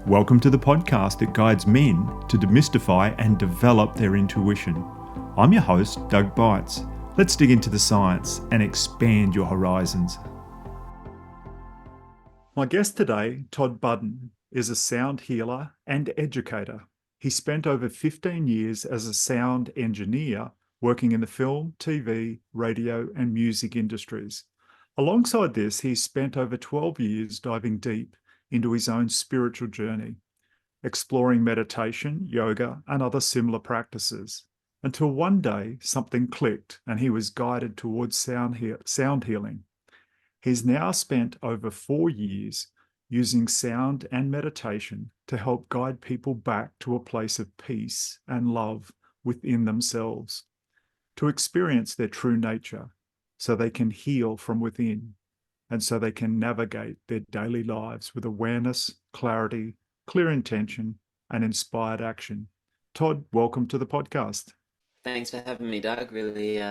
Welcome to the podcast that guides men to demystify and develop their intuition. I'm your host, Doug Beitz. Let's dig into the science and expand your horizons. My guest today, Todd Budden, is a sound healer and educator. He spent over 15 years as a sound engineer working in the film, TV, radio, and music industries. Alongside this, he spent over 12 years diving deep into his own spiritual journey, exploring meditation, yoga, and other similar practices, until one day something clicked and he was guided towards sound healing. He's now spent over 4 years using sound and meditation to help guide people back to a place of peace and love within themselves, to experience their true nature so they can heal from within, and so they can navigate their daily lives with awareness, clarity, clear intention, and inspired action. Todd, welcome to the podcast. Thanks for having me, Doug. Really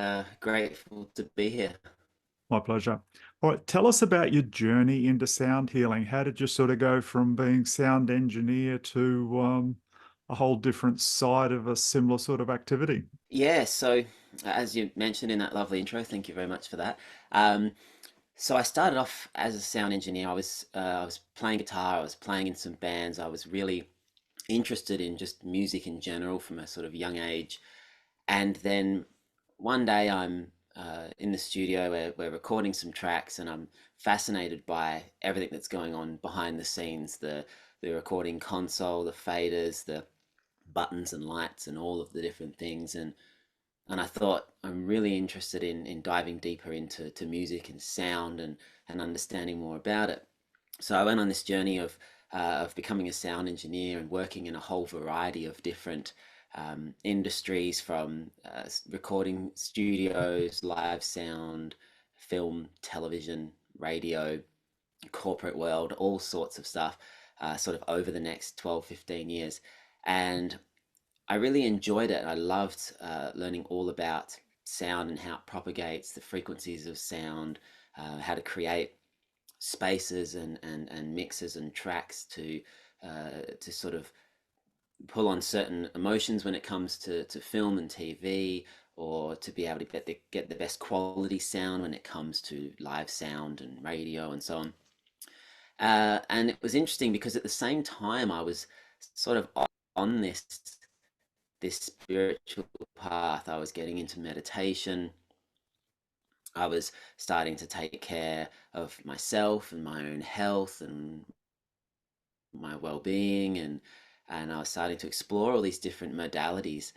grateful to be here. My pleasure. All right, tell us about your journey into sound healing. How did you sort of go from being sound engineer to a whole different side of a similar sort of activity? Yeah, so as you mentioned in that lovely intro, thank you very much for that. Um, so I started off as a sound engineer. I was playing guitar. I was playing in some bands. I was really interested in just music in general from a sort of young age. And then one day I'm in the studio where we're recording some tracks, and I'm fascinated by everything that's going on behind the scenes, the recording console, the faders, the buttons and lights, and all of the different things. And I thought I'm really interested in diving deeper into music and sound and understanding more about it. So I went on this journey of becoming a sound engineer and working in a whole variety of different industries, from recording studios, live sound, film, television, radio, corporate world, all sorts of stuff, sort of over the next 12, 15 years. And I really enjoyed it. I loved learning all about sound and how it propagates, the frequencies of sound, how to create spaces and mixes and tracks to sort of pull on certain emotions when it comes to film and TV, or to be able to get the best quality sound when it comes to live sound and radio and so on. And it was interesting because at the same time I was sort of on this spiritual path. I was getting into meditation. I was starting to take care of myself and my own health and my well-being, and I was starting to explore all these different modalities.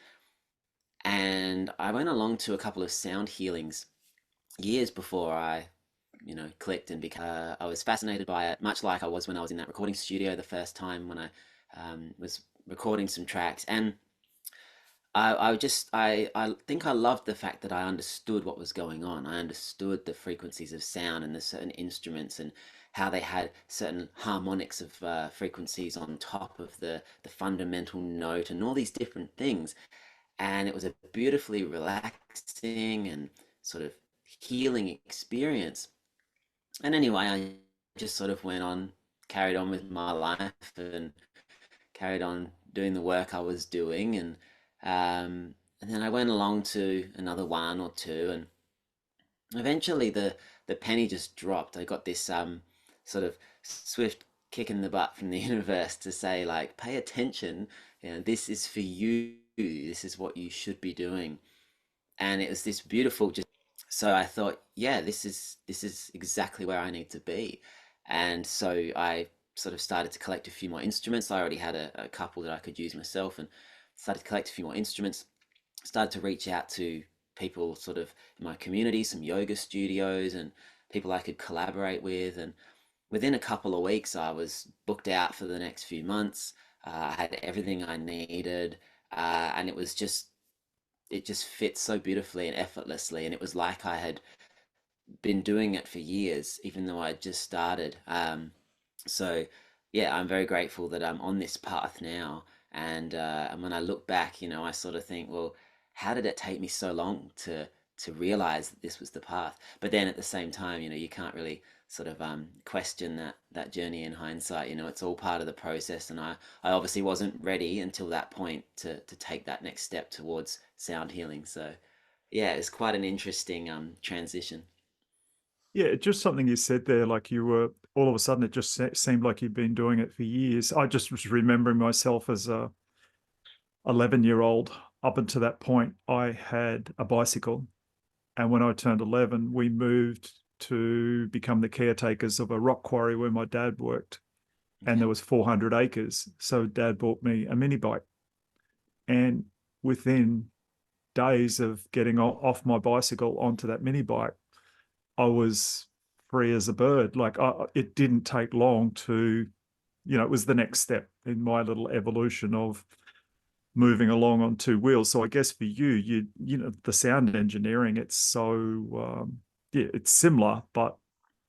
And I went along to a couple of sound healings years before I, clicked and became. I was fascinated by it, much like I was when I was in that recording studio the first time when I was recording some tracks. And I think I loved the fact that I understood what was going on. I understood the frequencies of sound and the certain instruments, and how they had certain harmonics of frequencies on top of the fundamental note, and all these different things. And it was a beautifully relaxing and sort of healing experience. And anyway, I just sort of went on, carried on with my life, and carried on doing the work I was doing. And then I went along to another one or two, and eventually the penny just dropped. I got this sort of swift kick in the butt from the universe to say, like, pay attention, this is for you, this is what you should be doing. And it was this beautiful just. So I thought, yeah, this is exactly where I need to be. And so I sort of started to collect a few more instruments. I already had a couple that I could use myself, and started to collect a few more instruments. Started to reach out to people sort of in my community, some yoga studios and people I could collaborate with. And within a couple of weeks, I was booked out for the next few months. I had everything I needed, and it just fit so beautifully and effortlessly. And it was like I had been doing it for years, even though I had just started. So yeah, I'm very grateful that I'm on this path now. And when I look back, I sort of think, well, how did it take me so long to realize that this was the path? But then at the same time, you can't really sort of question that journey in hindsight. You know, it's all part of the process, and I obviously wasn't ready until that point to take that next step towards sound healing. So yeah, it's quite an interesting transition. Yeah, just something you said there, like you were all of a sudden, it just seemed like you'd been doing it for years. I just was remembering myself as a 11-year-old. Up until that point, I had a bicycle. And when I turned 11, we moved to become the caretakers of a rock quarry where my dad worked. And Okay. there was 400 acres. So dad bought me a mini bike. And within days of getting off my bicycle onto that mini bike, I was free as a bird. Like it didn't take long to, it was the next step in my little evolution of moving along on two wheels. So I guess for you, the sound engineering, it's so yeah, it's similar but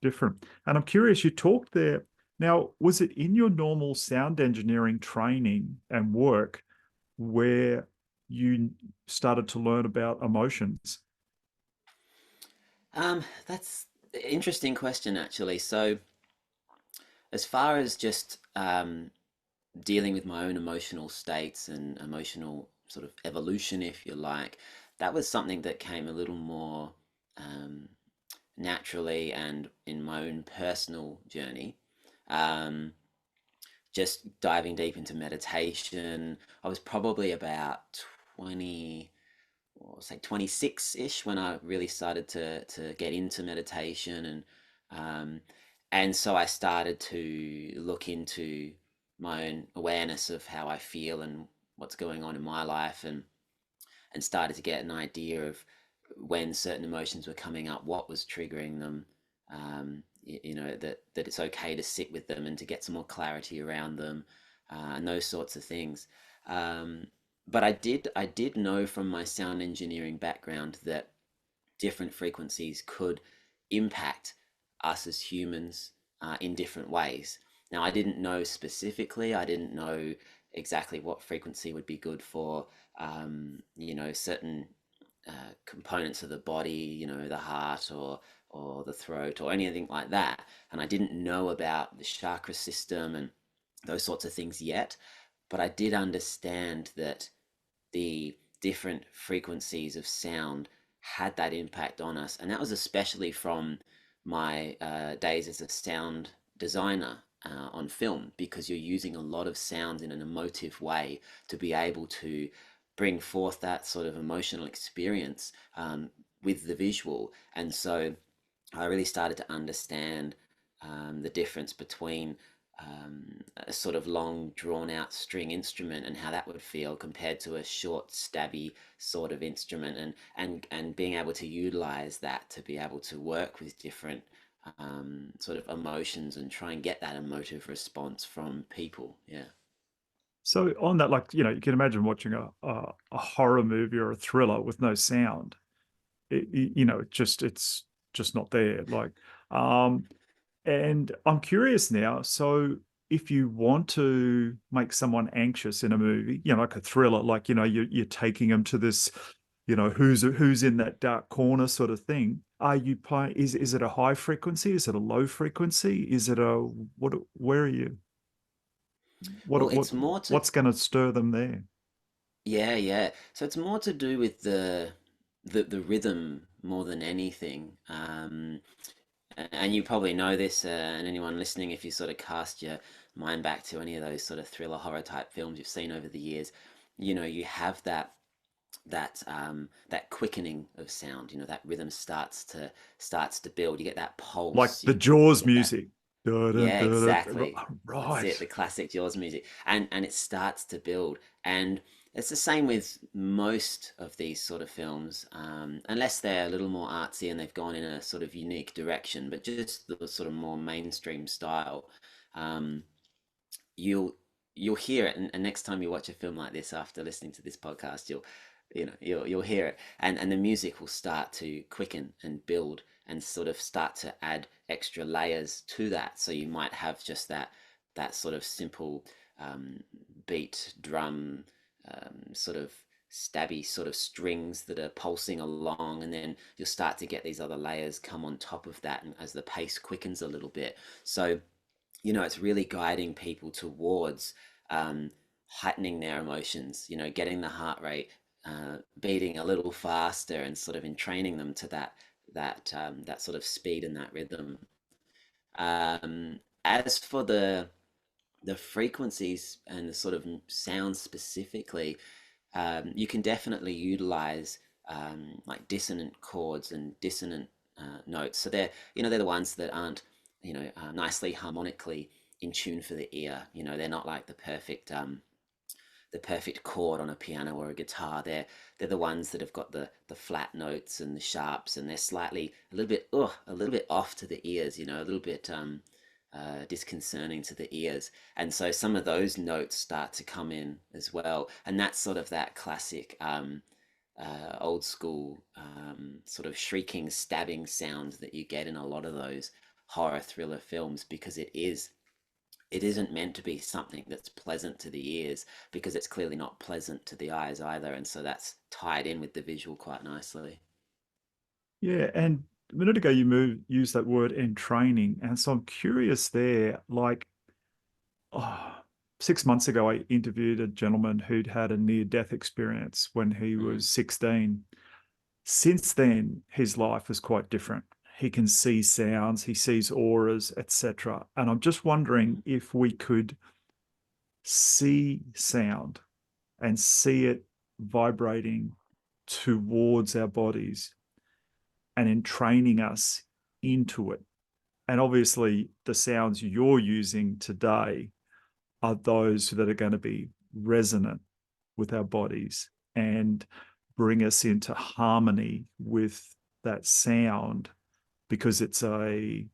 different. And I'm curious, you talked there. Now, was it in your normal sound engineering training and work where you started to learn about emotions? That's an interesting question, actually. So, as far as just dealing with my own emotional states and emotional sort of evolution, if you like, that was something that came a little more um, naturally and in my own personal journey. Um, just diving deep into meditation. I was probably about 20, or say 26-ish when I really started to get into meditation um, and so I started to look into my own awareness of how I feel and what's going on in my life and started to get an idea of when certain emotions were coming up, what was triggering them. That it's okay to sit with them and to get some more clarity around them, and those sorts of things. Um, but I did know from my sound engineering background that different frequencies could impact us as humans in different ways. Now, I didn't know specifically, I didn't know exactly what frequency would be good for, certain components of the body, the heart or the throat or anything like that. And I didn't know about the chakra system and those sorts of things yet, but I did understand that the different frequencies of sound had that impact on us. And that was especially from my days as a sound designer on film, because you're using a lot of sounds in an emotive way to be able to bring forth that sort of emotional experience with the visual. And so I really started to understand the difference between a sort of long, drawn out string instrument and how that would feel compared to a short, stabby sort of instrument, and being able to utilize that to be able to work with different sort of emotions and try and get that emotive response from people. Yeah. So on that, like, you can imagine watching a horror movie or a thriller with no sound. It's just not there. Like, um, and I'm curious now. So if you want to make someone anxious in a movie, like a thriller, like, you're taking them to this, who's in that dark corner sort of thing. Are you playing? Is it a high frequency? Is it a low frequency? Is it a what? Where are you? Well, What what it's more to, what's going to stir them there? yeah, yeah. So it's more to do with the rhythm more than anything. And you probably know this, and anyone listening, if you sort of cast your mind back to any of those sort of thriller horror type films you've seen over the years, you have that quickening of sound. That rhythm starts to build. You get that Like pulse. the You Jaws get that. music. Da, da, Yeah, da, da, da. exactly. That's it, Right. the classic Jaws music. And it starts to build. And it's the same with most of these sort of films, unless they're a little more artsy and they've gone in a sort of unique direction, but just the sort of more mainstream style. Um, you'll you'll hear it, and next time you watch a film like this after listening to this podcast, you'll hear it, and the music will start to quicken and build and sort of start to add extra layers to that. So you might have just that sort of simple beat drum, sort of stabby sort of strings that are pulsing along, and then you'll start to get these other layers come on top of that, and as the pace quickens a little bit. So it's really guiding people towards um, heightening their emotions, getting the heart rate beating a little faster, and sort of entraining them to that sort of speed and that rhythm. As for the frequencies and the sort of sounds specifically, you can definitely utilize like dissonant chords and dissonant notes. So they're the ones that aren't nicely harmonically in tune for the ear. They're not like the perfect chord on a piano or a guitar. They're the ones that have got the flat notes and the sharps, and they're slightly a little bit off to the ears. A little bit disconcerting to the ears. And so some of those notes start to come in as well. And that's sort of that classic old school sort of shrieking, stabbing sound that you get in a lot of those horror thriller films, because it isn't meant to be something that's pleasant to the ears, because it's clearly not pleasant to the eyes either. And so that's tied in with the visual quite nicely. Yeah, and a minute ago used that word entraining, and so I'm curious there. Like, oh, 6 months ago, I interviewed a gentleman who'd had a near-death experience when he Mm. was 16. Since then, his life is quite different. He can see sounds, he sees auras, etc. And I'm just wondering if we could see sound and see it vibrating towards our bodies and in training us into it. And obviously, the sounds you're using today are those that are going to be resonant with our bodies and bring us into harmony with that sound, because it's a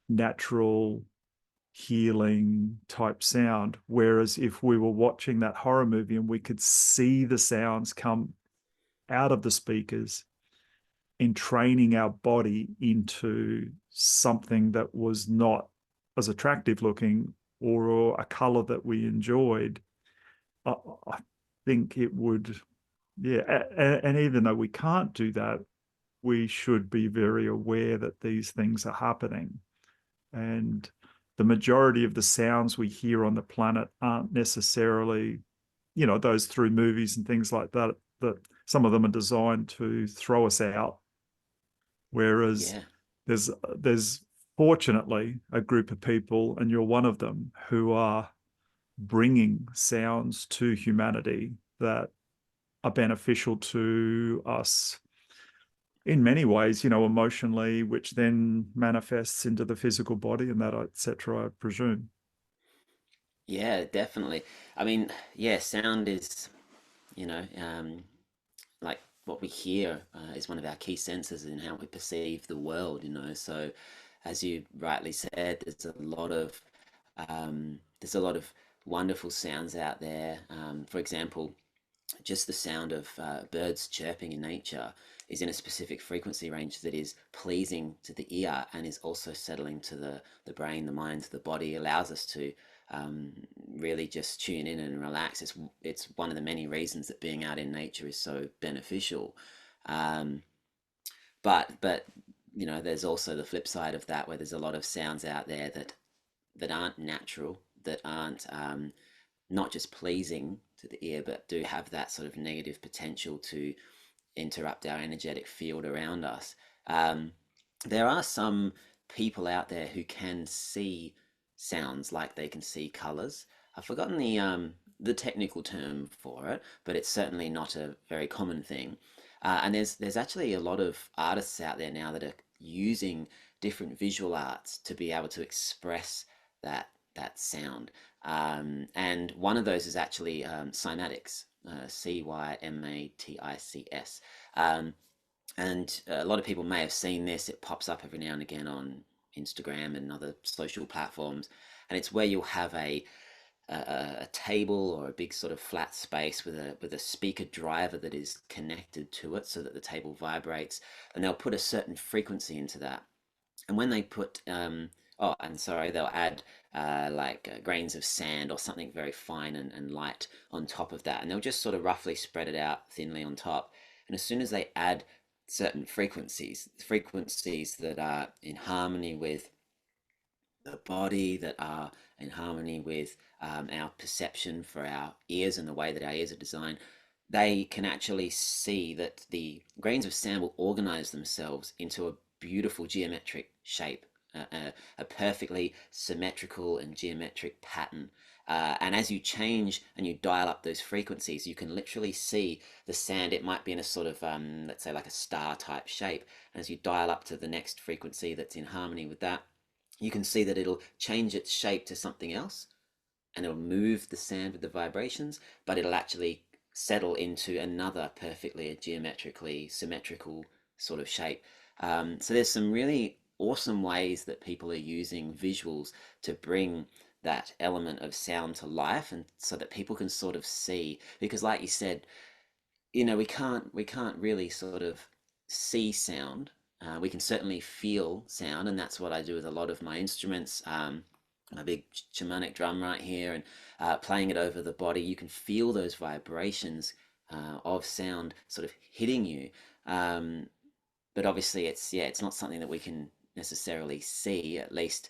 natural healing type sound. Whereas if we were watching that horror movie and we could see the sounds come out of the speakers, in training our body into something that was not as attractive looking or a color that we enjoyed, I think it would, yeah. And even though we can't do that, we should be very aware that these things are happening. And the majority of the sounds we hear on the planet aren't necessarily, those through movies and things like that, that some of them are designed to throw us out. Whereas Yeah. there's fortunately a group of people, and you're one of them, who are bringing sounds to humanity that are beneficial to us in many ways, emotionally, which then manifests into the physical body and that, etc., I presume. Yeah, definitely. I mean, yeah, sound is, you know, um, like what we hear is one of our key senses in how we perceive the world. So, as you rightly said, there's a lot of wonderful sounds out there. For example, just the sound of birds chirping in nature is in a specific frequency range that is pleasing to the ear, and is also settling to the brain, the mind, the body, allows us to um, really just tune in and relax. It's one of the many reasons that being out in nature is so beneficial. Um, but there's also the flip side of that, where there's a lot of sounds out there that aren't natural, that aren't not just pleasing to the ear, but do have that sort of negative potential to interrupt our energetic field around us. Um, there are some people out there who can see sounds like they can see colors. I've forgotten the technical term for it, but it's certainly not a very common thing. And there's actually a lot of artists out there now that are using different visual arts to be able to express that sound. And one of those is actually cymatics, cymatics. Um, and a lot of people may have seen this. It pops up every now and again on Instagram and other social platforms. And it's where you'll have a table or a big sort of flat space with a speaker driver that is connected to it, so that the table vibrates, and they'll put a certain frequency into that. And when they put Oh, and sorry, they'll add grains of sand or something very fine and light on top of that, and they'll just sort of roughly spread it out thinly on top. And as soon as they add certain frequencies that are in harmony with the body, that are in harmony with our perception for our ears and the way that our ears are designed, they can actually see that the grains of sand will organize themselves into a beautiful geometric shape, a perfectly symmetrical and geometric pattern. And as you change and you dial up those frequencies, you can literally see the sand. It might be in a sort of, let's say, like a star type shape. And as you dial up to the next frequency that's in harmony with that, you can see that it'll change its shape to something else, and it'll move the sand with the vibrations, but it'll actually settle into another perfectly geometrically symmetrical sort of shape. So there's some really awesome ways that people are using visuals to bring that element of sound to life, and so that people can sort of see, because like you said, we can't really sort of see sound. We can certainly feel sound, and that's what I do with a lot of my instruments. A big shamanic drum right here, and playing it over the body, you can feel those vibrations of sound sort of hitting you. Um, but obviously, it's not something that we can necessarily see, at least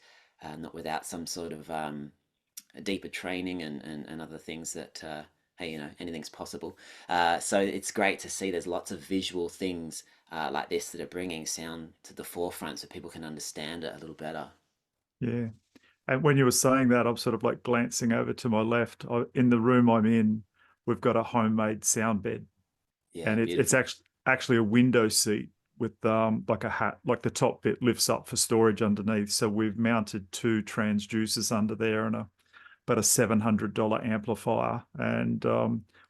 not without some sort of a deeper training and other things that hey, anything's possible. So it's great to see there's lots of visual things like this that are bringing sound to the forefront so people can understand it a little better. Yeah. And when you were saying that, I'm sort of like glancing over to my left. In the room I'm in, we've got a homemade sound bed, Yeah, and it's beautiful. actually a window seat with like a hat, like the top bit lifts up for storage underneath. So we've mounted two transducers under there and but a $700 amplifier, and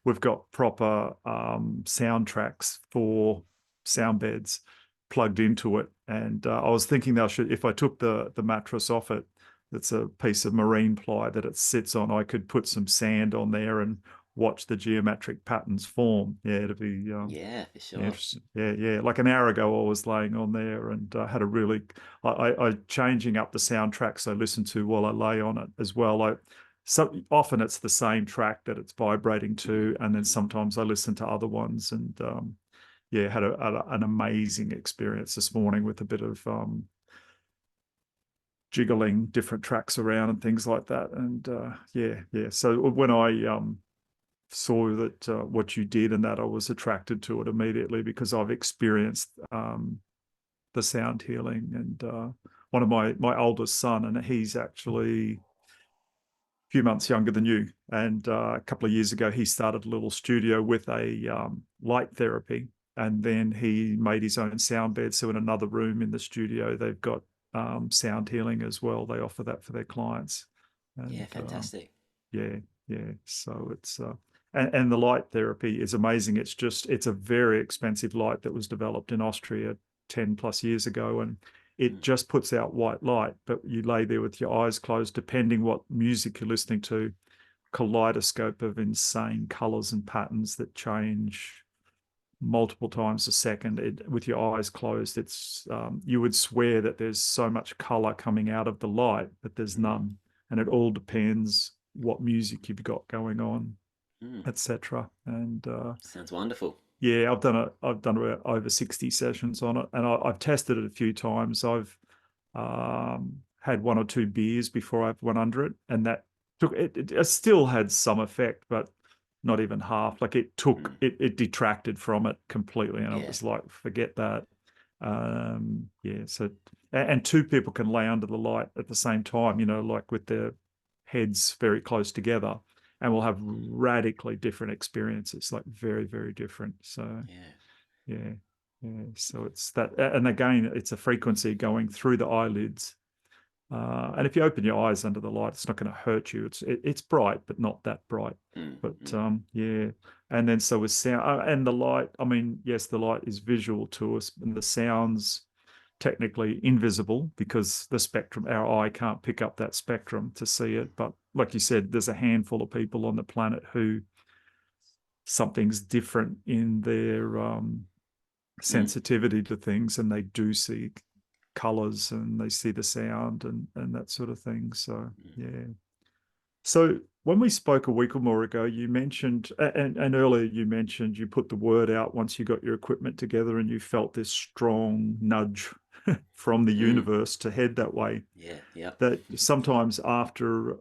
we've got proper soundtracks for sound beds plugged into it. And I was thinking that if I took the mattress off it, it's a piece of marine ply that it sits on, I could put some sand on there and watch the geometric patterns form. Yeah, it'd be Yeah, for yeah, sure. interesting. Yeah, yeah. Like an hour ago, I was laying on there and had a really, I changing up the soundtracks I listen to while I lay on it as well. So often it's the same track that it's vibrating to, and then Mm. sometimes I listen to other ones. And yeah, had an amazing experience this morning with a bit of jiggling different tracks around and things like that. And yeah, yeah. So when I saw that what you did and that, I was attracted to it immediately because I've experienced the sound healing. And one of my oldest son, and he's actually a few months younger than you, and a couple of years ago he started a little studio with a light therapy, and then he made his own sound bed. So in another room in the studio they've got sound healing as well. They offer that for their clients. Yeah, And fantastic. yeah, yeah. So it's and the light therapy is amazing. It's a very expensive light that was developed in Austria 10 plus years ago, and it Mm. just puts out white light. But you lay there with your eyes closed, depending what music you're listening to, kaleidoscope of insane colors and patterns that change multiple times a second. With your eyes closed, it's you would swear that there's so much color coming out of the light, but there's Mm. none, and it all depends what music you've got going on, Mm. etc. And Sounds wonderful. yeah, I've done over 60 sessions on it, and I've tested it a few times. I've had one or two beers before I've went under it, and that took it still had some effect, but not even half. Like Mm. it detracted from it completely, and I Yeah. was like, forget that. Yeah, so and two people can lay under the light at the same time, like with their heads very close together, and we'll have Mm. radically different experiences, like very, very different. So Yeah. yeah, yeah. So it's that, and again, it's a frequency going through the eyelids. And if you open your eyes under the light, it's not going to hurt you. It's bright, but not that bright. Mm. But Mm. yeah, and then so with sound and the light. I mean, yes, the light is visual to us, and the sounds technically invisible because the spectrum, our eye can't pick up that spectrum to see it. But like you said, there's a handful of people on the planet who something's different in their Mm. sensitivity to things, and they do see. colors and they see the sound and that sort of thing. So Mm. yeah. So when we spoke a week or more ago, you mentioned, and earlier you mentioned you put the word out once you got your equipment together and you felt this strong nudge from the Mm. universe to head that way. Yeah, yep. That sometimes after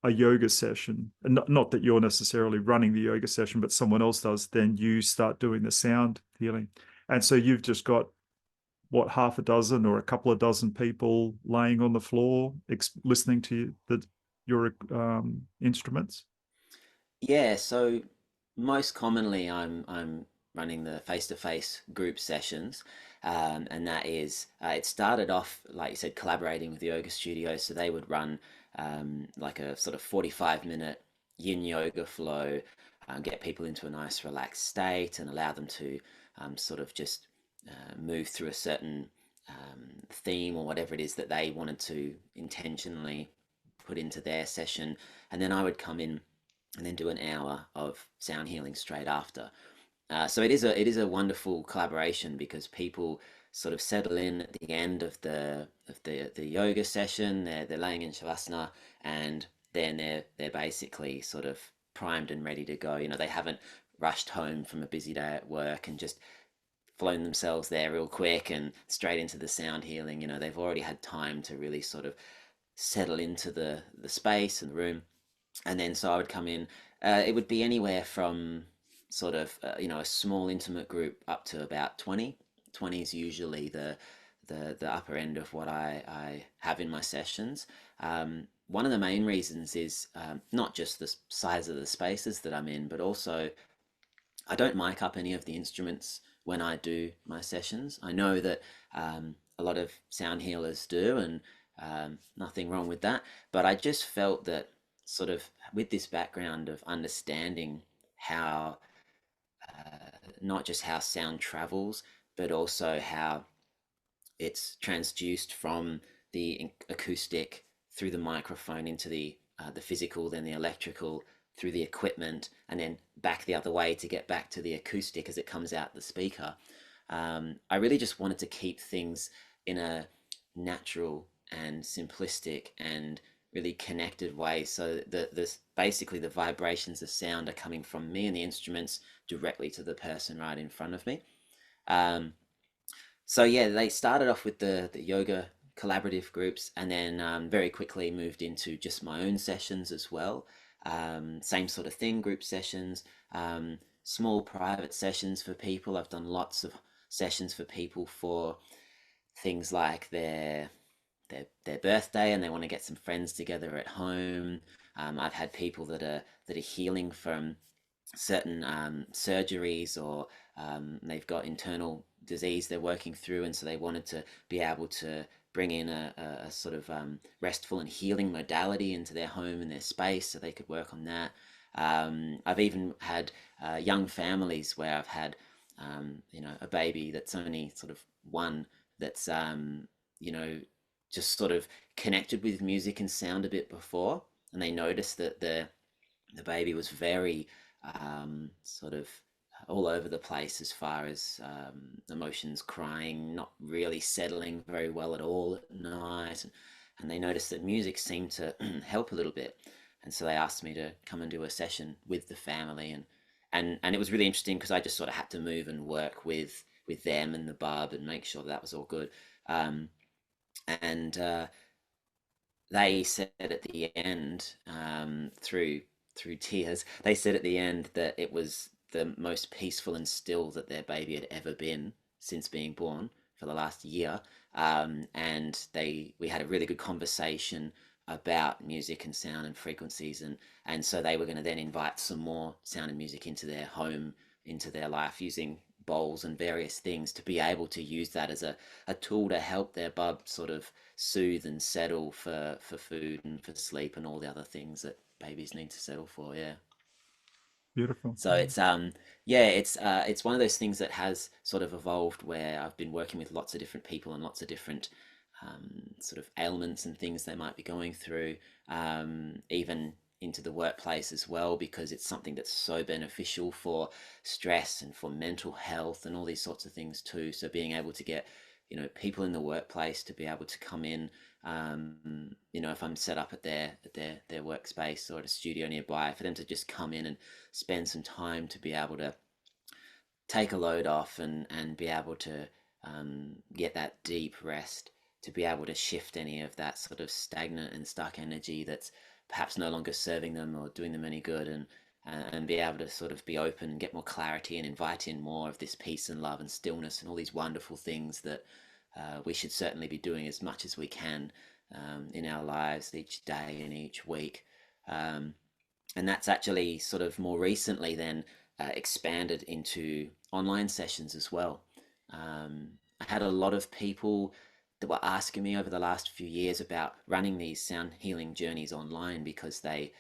a yoga session, and not that you're necessarily running the yoga session, but someone else does, then you start doing the sound healing. And so you've just got what, half a dozen or a couple of dozen people laying on the floor listening to your instruments. Yeah, so most commonly I'm running the face-to-face group sessions, and that is it started off like you said, collaborating with the yoga studios, so they would run like a sort of 45-minute yin yoga flow, get people into a nice relaxed state and allow them to sort of just move through a certain theme or whatever it is that they wanted to intentionally put into their session, and then I would come in and then do an hour of sound healing straight after. So it is a wonderful collaboration because people sort of settle in at the end of the yoga session. They're laying in shavasana, and then they're basically sort of primed and ready to go. They haven't rushed home from a busy day at work and just flown themselves there real quick and straight into the sound healing. They've already had time to really sort of settle into the space and the room. And then so I would come in. It would be anywhere from sort of a small intimate group up to about 20. 20 is usually the upper end of what I have in my sessions. One of the main reasons is not just the size of the spaces that I'm in, but also I don't mic up any of the instruments when I do my sessions. I know that a lot of sound healers do, and nothing wrong with that. But I just felt that sort of with this background of understanding how not just how sound travels, but also how it's transduced from the acoustic through the microphone into the physical, then the electrical through the equipment, and then back the other way to get back to the acoustic as it comes out the speaker. I really just wanted to keep things in a natural and simplistic and really connected way, so that this basically the vibrations of sound are coming from me and the instruments directly to the person right in front of me. Um, so yeah, they started off with the yoga collaborative groups, and then very quickly moved into just my own sessions as well. Same sort of thing, group sessions, small private sessions for people. I've done lots of sessions for people for things like their birthday and they want to get some friends together at home. I've had people that are healing from certain surgeries, or they've got internal disease they're working through, and so they wanted to be able to bring in a sort of restful and healing modality into their home and their space so they could work on that. I've even had young families where I've had a baby that's only sort of one, that's you know just sort of connected with music and sound a bit before, and they noticed that the baby was very sort of all over the place as far as emotions, crying, not really settling very well at all at night. And they noticed that music seemed to help a little bit. And so they asked me to come and do a session with the family. And it was really interesting because I just sort of had to move and work with them and the bub and make sure that was all good. And they said at the end, through tears, they said at the end that it was the most peaceful and still that their baby had ever been since being born for the last year. And we had a really good conversation about music and sound and frequencies, and so they were going to then invite some more sound and music into their home, into their life, using bowls and various things to be able to use that as a tool to help their bub sort of soothe and settle for food and for sleep and all the other things that babies need to settle for. Yeah. Beautiful. So it's one of those things that has sort of evolved where I've been working with lots of different people and lots of different sort of ailments and things they might be going through, even into the workplace as well, because it's something that's so beneficial for stress and for mental health and all these sorts of things too. So being able to get people in the workplace to be able to come in. If I'm set up at their workspace or at a studio nearby, for them to just come in and spend some time to be able to take a load off and be able to get that deep rest, to be able to shift any of that sort of stagnant and stuck energy that's perhaps no longer serving them or doing them any good, and be able to sort of be open and get more clarity and invite in more of this peace and love and stillness and all these wonderful things that we should certainly be doing as much as we can in our lives each day and each week. Um, and that's actually sort of more recently then expanded into online sessions as well. I had a lot of people that were asking me over the last few years about running these sound healing journeys online because they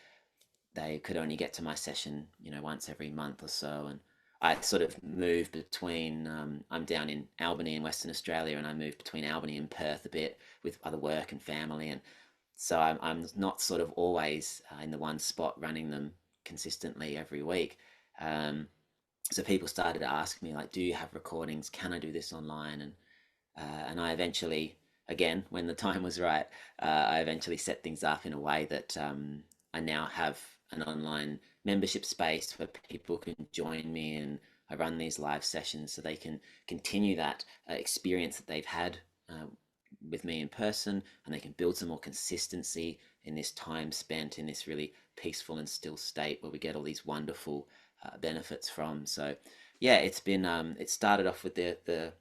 could only get to my session, once every month or so. And I sort of moved between, I'm down in Albany in Western Australia, and I moved between Albany and Perth a bit with other work and family. And so I'm not sort of always in the one spot running them consistently every week. Um, so people started to ask me, like, do you have recordings? Can I do this online? And I eventually, again, when the time was right, I eventually set things up in a way that I now have an online membership space where people can join me, and I run these live sessions so they can continue that experience that they've had with me in person, and they can build some more consistency in this time spent in this really peaceful and still state where we get all these wonderful benefits from. So yeah, it started off with the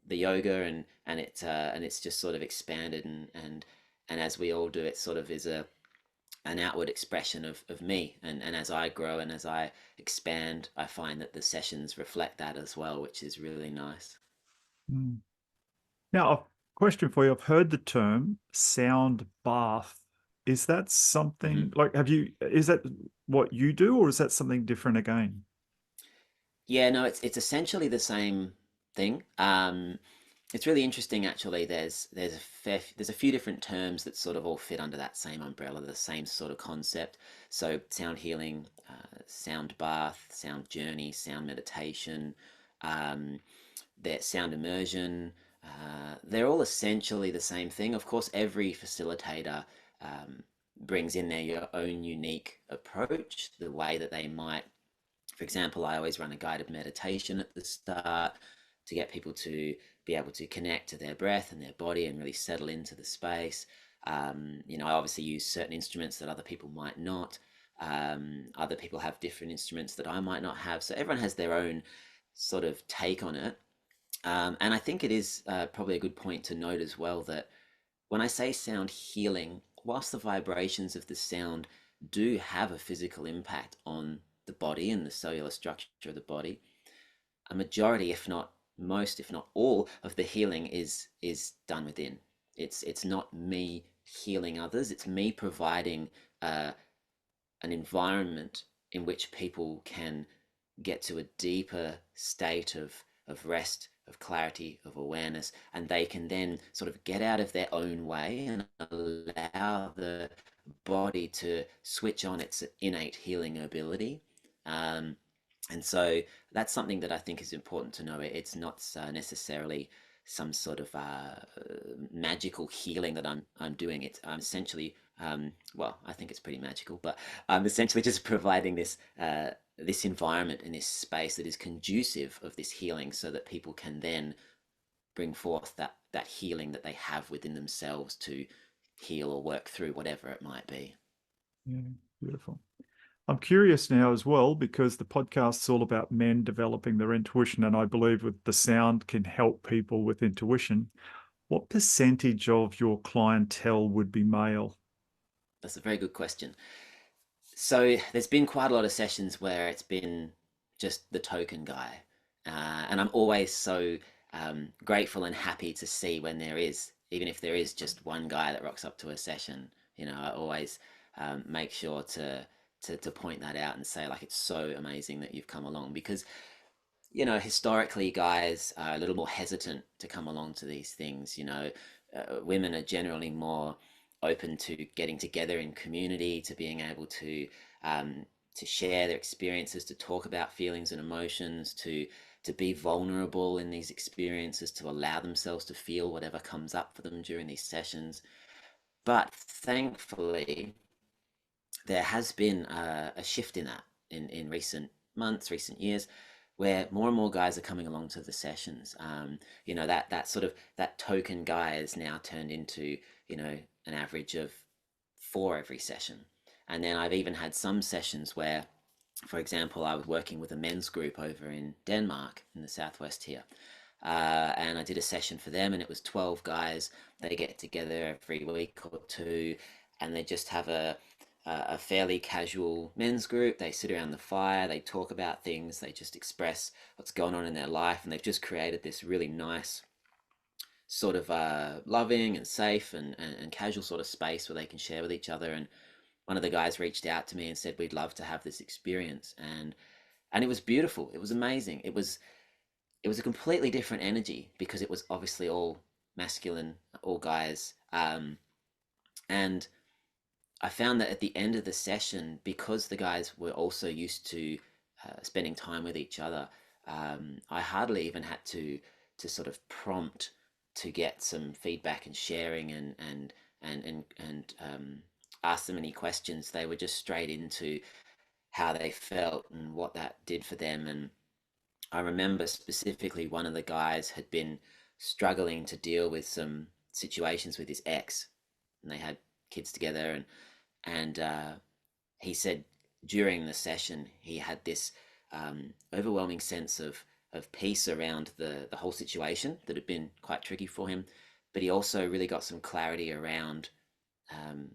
yoga, and it's just sort of expanded, and as we all do, it sort of is an outward expression of me, and as I grow and as I expand, I find that the sessions reflect that as well, which is really nice. Mm. Now, a question for you. I've heard the term sound bath. Is that Mm-hmm. something like, is that what you do, or is that something different again? Yeah, no, it's essentially the same thing. It's really interesting actually. There's a few different terms that sort of all fit under that same umbrella, the same sort of concept. So sound healing, sound bath, sound journey, sound meditation, um, their sound immersion. They're all essentially the same thing. Of course, every facilitator um, brings in their own unique approach, the way that they might. For example, I always run a guided meditation at the start to get people to be able to connect to their breath and their body and really settle into the space. I obviously use certain instruments that other people might not. Other people have different instruments that I might not have. So everyone has their own sort of take on it. And I think it is probably a good point to note as well that when I say sound healing, whilst the vibrations of the sound do have a physical impact on the body and the cellular structure of the body, a majority, if not most, if not all, of the healing is done within. It's not me healing others. It's me providing uh, an environment in which people can get to a deeper state of rest, of clarity, of awareness, and they can then sort of get out of their own way and allow the body to switch on its innate healing ability. Um, and so that's something that I think is important to know. It's not necessarily some sort of magical healing that I'm doing. I'm essentially well, I think it's pretty magical, but I'm essentially just providing this environment in this space that is conducive of this healing, so that people can then bring forth that healing that they have within themselves to heal or work through whatever it might be. Yeah, beautiful. I'm curious now as well, because the podcast's all about men developing their intuition, and I believe with the sound can help people with intuition. What percentage of your clientele would be male? That's a very good question. So there's been quite a lot of sessions where it's been just the token guy, and I'm always so grateful and happy to see when there is, even if there is just one guy that rocks up to a session. I always make sure to point that out and say, like, it's so amazing that you've come along, because historically guys are a little more hesitant to come along to these things. Women are generally more open to getting together in community, to being able to to share their experiences, to talk about feelings and emotions, to be vulnerable in these experiences, to allow themselves to feel whatever comes up for them during these sessions. But thankfully, there has been a shift in that in recent months, recent years, where more and more guys are coming along to the sessions. That sort of that token guy is now turned into an average of 4 every session. And then I've even had some sessions where, for example, I was working with a men's group over in Denmark in the southwest here. And I did a session for them, and it was 12 guys. They get together every week or two, and they just have a fairly casual men's group. They sit around the fire, they talk about things, they just express what's going on in their life, and they've just created this really nice sort of loving and safe and casual sort of space where they can share with each other. And one of the guys reached out to me and said, we'd love to have this experience. And it was beautiful. It was amazing. It was a completely different energy because it was obviously all masculine, all guys. And I found that at the end of the session, because the guys were also used to spending time with each other, I hardly even had to sort of prompt to get some feedback and sharing and ask them any questions. They were just straight into how they felt and what that did for them. And I remember specifically one of the guys had been struggling to deal with some situations with his ex, and they had kids together, and he said during the session he had this overwhelming sense of peace around the whole situation that had been quite tricky for him, but he also really got some clarity around um,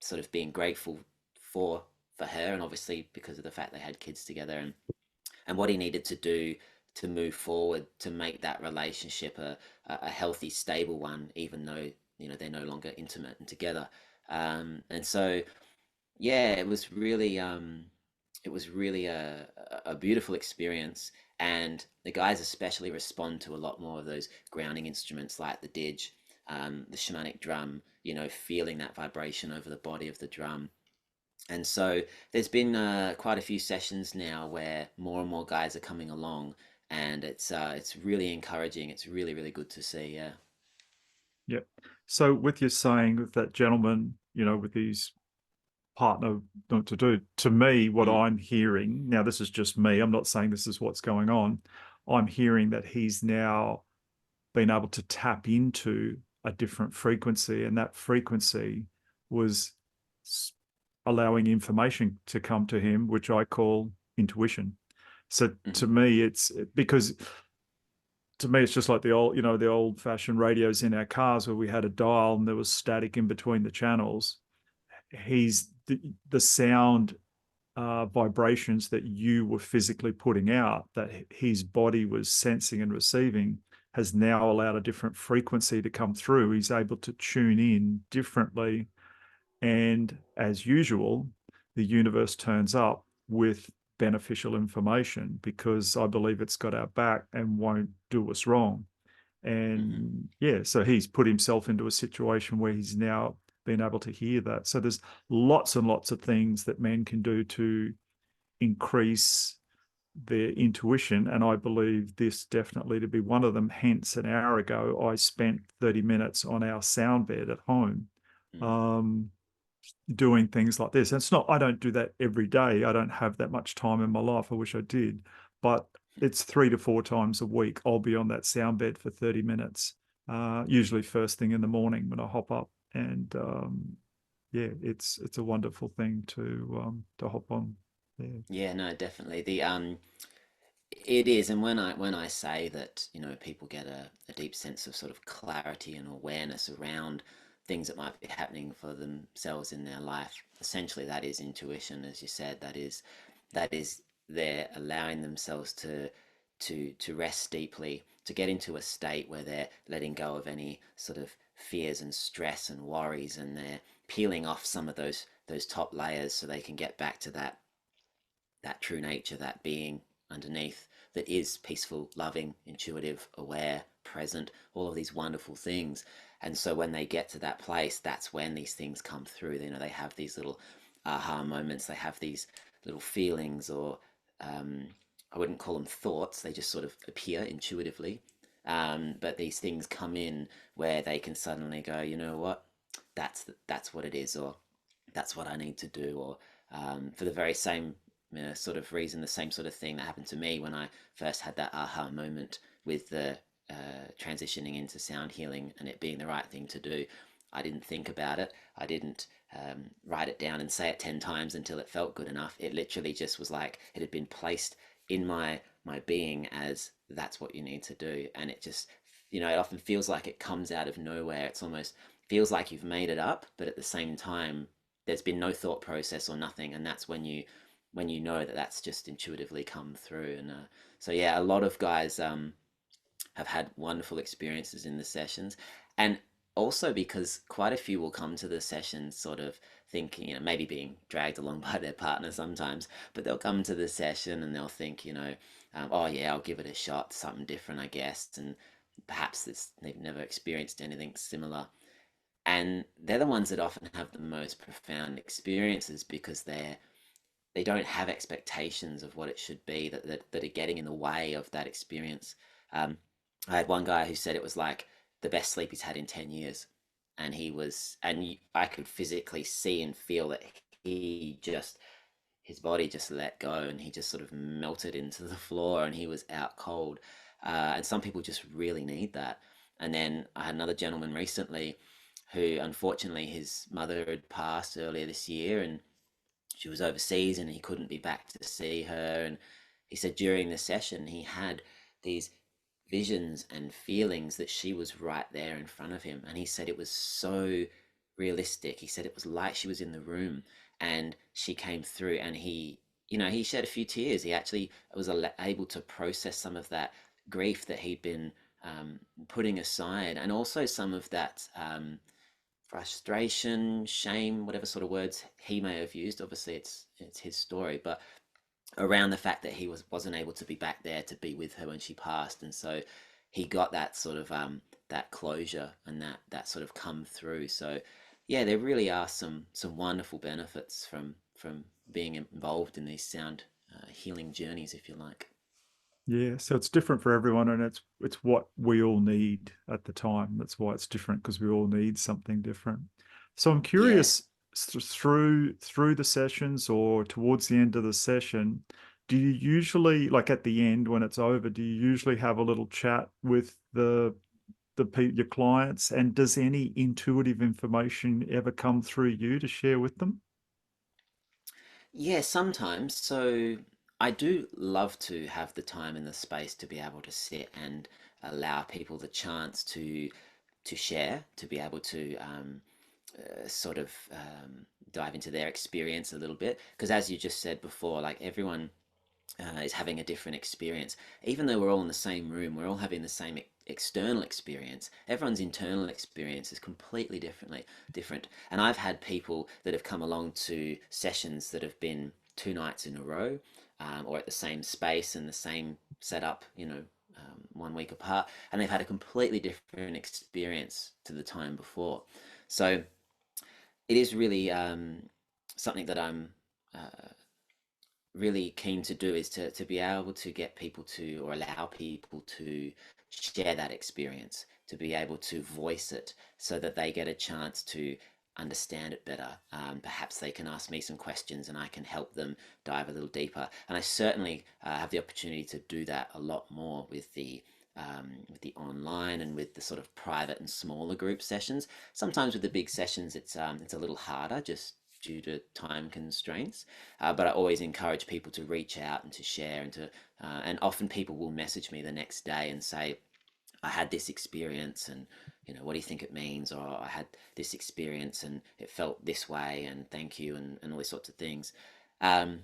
sort of being grateful for for her, and obviously because of the fact they had kids together, and what he needed to do to move forward to make that relationship a healthy, stable one, even though they're no longer intimate and together. And so yeah, it was really a beautiful experience, and the guys especially respond to a lot more of those grounding instruments like the didge, the shamanic drum, feeling that vibration over the body of the drum. And so there's been quite a few sessions now where more and more guys are coming along, and it's really encouraging. It's really really good to see. Yeah. Yep. So with your saying with that gentleman, with his partner not to do, to me, what Mm, I'm hearing, now this is just me, I'm not saying this is what's going on. I'm hearing that he's now been able to tap into a different frequency, and that frequency was allowing information to come to him, which I call intuition. So to mhm, me, it's because to me, it's just like the old fashioned radios in our cars where we had a dial and there was static in between the channels. He's the sound vibrations that you were physically putting out, that his body was sensing and receiving, has now allowed a different frequency to come through. He's able to tune in differently. And as usual, the universe turns up with beneficial information because I believe it's got our back and won't do us wrong. mhm, And yeah, so he's put himself into a situation where he's now been able to hear that. So there's lots and lots of things that men can do to increase their intuition. And I believe this definitely to be one of them. Hence, an hour ago, I spent 30 minutes on our sound bed at home. mm, Um, Doing things like this. And it's not, I don't do that every day. I don't have that much time in my life. I wish I did. But it's 3 to 4 times a week. I'll be on that sound bed for 30 minutes, usually first thing in the morning when I hop up. And yeah, it's a wonderful thing to hop on. Yeah. yeah, no, definitely. It is, and when I say that, people get a deep sense of sort of clarity and awareness around things that might be happening for themselves in their life, essentially that is intuition, as you said. That is they're allowing themselves to rest deeply, to get into a state where they're letting go of any sort of fears and stress and worries, and they're peeling off some of those top layers so they can get back to that true nature, that being underneath that is peaceful, loving, intuitive, aware, present, all of these wonderful things. And so when they get to that place, that's when these things come through. They have these little aha moments. They have these little feelings, or um, I wouldn't call them thoughts. They just sort of appear intuitively. But these things come in where they can suddenly go, you know what, that's what it is, or that's what I need to do, or for the very same sort of reason, the same sort of thing that happened to me when I first had that aha moment with the transitioning into sound healing and it being the right thing to do. I didn't think about it. I didn't write it down and say it 10 times until it felt good enough. It literally just was like it had been placed in my being as that's what you need to do. And it just, it often feels like it comes out of nowhere. It's almost feels like you've made it up, but at the same time, there's been no thought process or nothing. And that's when you know that that's just intuitively come through. And so, yeah, a lot of guys have had wonderful experiences in the sessions. And also because quite a few will come to the sessions sort of thinking, maybe being dragged along by their partner sometimes, but they'll come to the session and they'll think, oh yeah, I'll give it a shot, something different, I guess. And perhaps they've never experienced anything similar. And they're the ones that often have the most profound experiences because they don't have expectations of what it should be that are getting in the way of that experience. Um, I had one guy who said it was like the best sleep he's had in 10 years. And I could physically see and feel that his body just let go and he just sort of melted into the floor and he was out cold. And some people just really need that. And then I had another gentleman recently who, unfortunately, his mother had passed earlier this year and she was overseas and he couldn't be back to see her. And he said during the session he had these visions and feelings that she was right there in front of him. And he said it was so realistic. He said it was like she was in the room and she came through and he shed a few tears. He actually was able to process some of that grief that he'd been putting aside, and also some of that frustration, shame, whatever sort of words he may have used. Obviously, it's his story, but around the fact that he wasn't able to be back there to be with her when she passed, and so he got that sort of that closure and that sort of come through. So yeah, there really are some wonderful benefits from being involved in these sound healing journeys, if you like. Yeah, so it's different for everyone, and it's what we all need at the time. That's why it's different, because we all need something different. So I'm Yeah. curious, through the sessions or towards the end of the session, do you usually, like at the end when it's over, do you usually have a little chat with your clients, and does any intuitive information ever come through you to share with them? Yeah, sometimes. So I do love to have the time and the space to be able to sit and allow people the chance to share, to be able to sort of dive into their experience a little bit. Because as you just said before, like everyone is having a different experience. Even though we're all in the same room, we're all having the same external experience. Everyone's internal experience is completely different. And I've had people that have come along to sessions that have been 2 nights in a row, or at the same space and the same setup, 1 week apart, and they've had a completely different experience to the time before. So it is really something that I'm uh, really keen to do, is to be able to get people to, or allow people to share that experience, to be able to voice it so that they get a chance to understand it better. Perhaps they can ask me some questions and I can help them dive a little deeper. And I certainly have the opportunity to do that a lot more with the online and with the sort of private and smaller group sessions. Sometimes with the big sessions, it's a little harder just due to time constraints. But I always encourage people to reach out and to share and often people will message me the next day and say, I had this experience and what do you think it means? Or I had this experience and it felt this way and thank you and all these sorts of things. Um,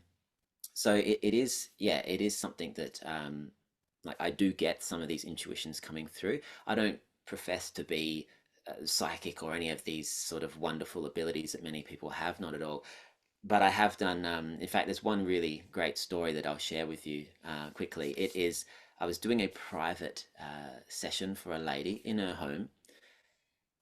so it is, yeah, it is something that like I do get some of these intuitions coming through. I don't profess to be psychic or any of these sort of wonderful abilities that many people have, not at all. But I have done, in fact, there's one really great story that I'll share with you quickly. I was doing a private session for a lady in her home,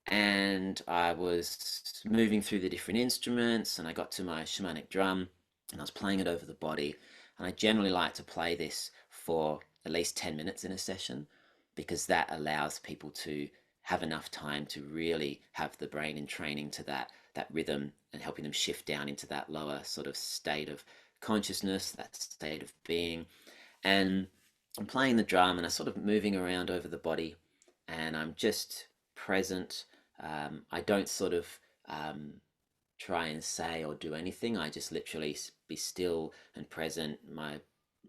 and I was moving through the different instruments, and I got to my shamanic drum, and I was playing it over the body. And I generally like to play this for at least 10 minutes in a session, because that allows people to have enough time to really have the brain in training to that rhythm, and helping them shift down into that lower sort of state of consciousness, that state of being. And I'm playing the drum, and I'm sort of moving around over the body, and I'm just present. I don't sort of um, try and say or do anything. I just literally be still and present. My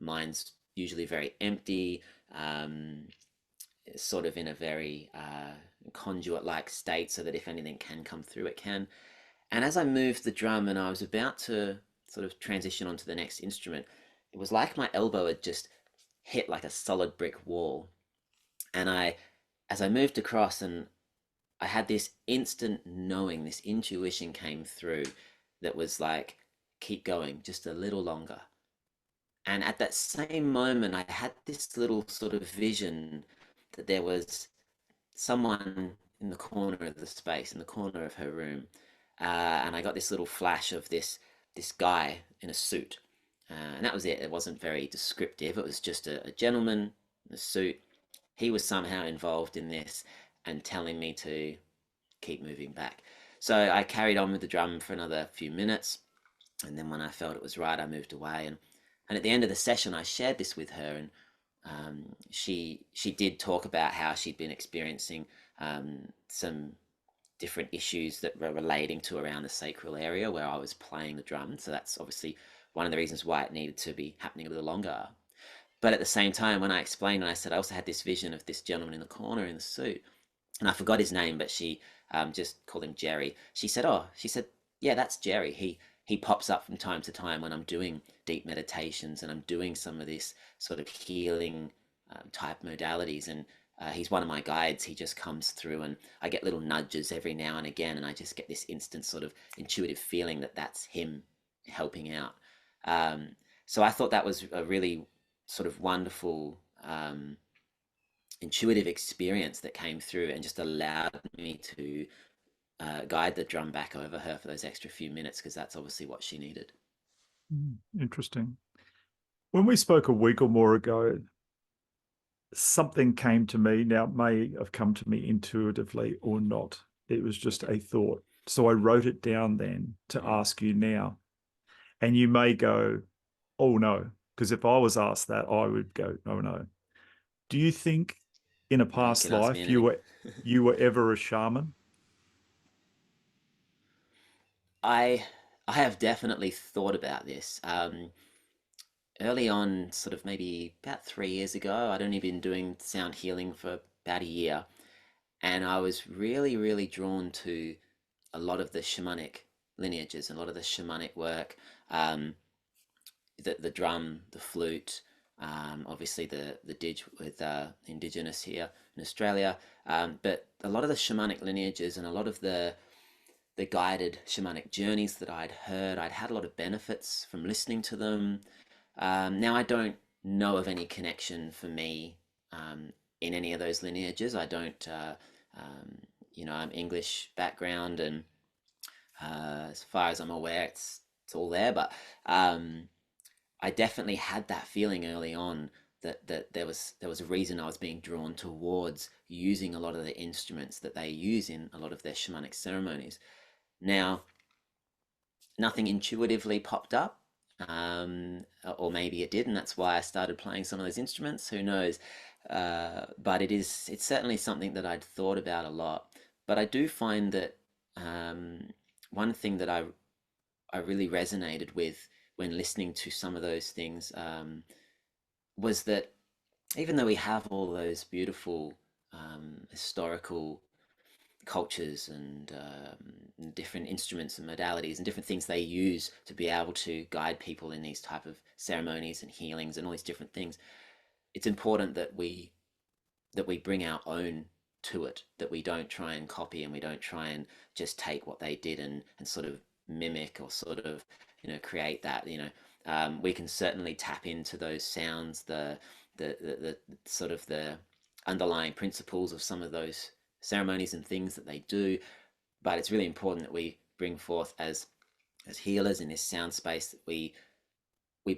mind's usually very empty, um, sort of in a very conduit like state, so that if anything can come through, it can. And as I moved the drum and I was about to sort of transition onto the next instrument, it was like my elbow had just hit like a solid brick wall. And as I moved across, and I had this instant knowing, this intuition came through that was like, keep going just a little longer. And at that same moment, I had this little sort of vision that there was someone in the corner of the space, in the corner of her room. And I got this little flash of this guy in a suit. And that was it. It wasn't very descriptive. It was just a gentleman in a suit. He was somehow involved in this and telling me to keep moving back. So I carried on with the drum for another few minutes, and then when I felt it was right, I moved away. And at the end of the session, I shared this with her, and she did talk about how she'd been experiencing some different issues that were relating to around the sacral area where I was playing the drum. So that's obviously one of the reasons why it needed to be happening a little longer. But at the same time, when I explained, and I said I also had this vision of this gentleman in the corner in the suit, and I forgot his name, but she just called him Jerry. She said, "Oh," she said, "Yeah, that's Jerry. He pops up from time to time when I'm doing deep meditations and I'm doing some of this sort of healing type modalities, and he's one of my guides. He just comes through, and I get little nudges every now and again, and I just get this instant sort of intuitive feeling that that's him helping out." Um, so I thought that was a really sort of wonderful intuitive experience that came through and just allowed me to guide the drum back over her for those extra few minutes, because that's obviously what she needed. Interesting. When we spoke a week or more ago, something came to me. Now, it may have come to me intuitively or not. It was just Okay. a thought. So I wrote it down then to Mm. ask you now. And you may go, oh no, because if I was asked that, I would go, no, no. Do you think in a No, you past can ask me life anything. you were ever a shaman? I I have definitely thought about this. Early on, sort of maybe about 3 years ago, I'd only been doing sound healing for about a year, and I was really, really drawn to a lot of the shamanic lineages and a lot of the shamanic work. Um, the drum, the flute, obviously the dig with indigenous here in Australia, but a lot of the shamanic lineages and a lot of the guided shamanic journeys that I'd had a lot of benefits from listening to them. Now I don't know of any connection for me in any of those lineages. I don't, um, I'm English background, and as far as I'm aware, it's all there. But I definitely had that feeling early on that there was a reason I was being drawn towards using a lot of the instruments that they use in a lot of their shamanic ceremonies. Now, nothing intuitively popped up, or maybe it did, and that's why I started playing some of those instruments. Who knows? But it's certainly something that I'd thought about a lot. But I do find that one thing that I really resonated with when listening to some of those things was that even though we have all those beautiful historical cultures and different instruments and modalities and different things they use to be able to guide people in these type of ceremonies and healings and all these different things, it's important that we bring our own to it, that we don't try and copy, and we don't try and just take what they did and sort of mimic or sort of create that. We can certainly tap into those sounds, the sort of the underlying principles of some of those ceremonies and things that they do, but it's really important that we bring forth as healers in this sound space that we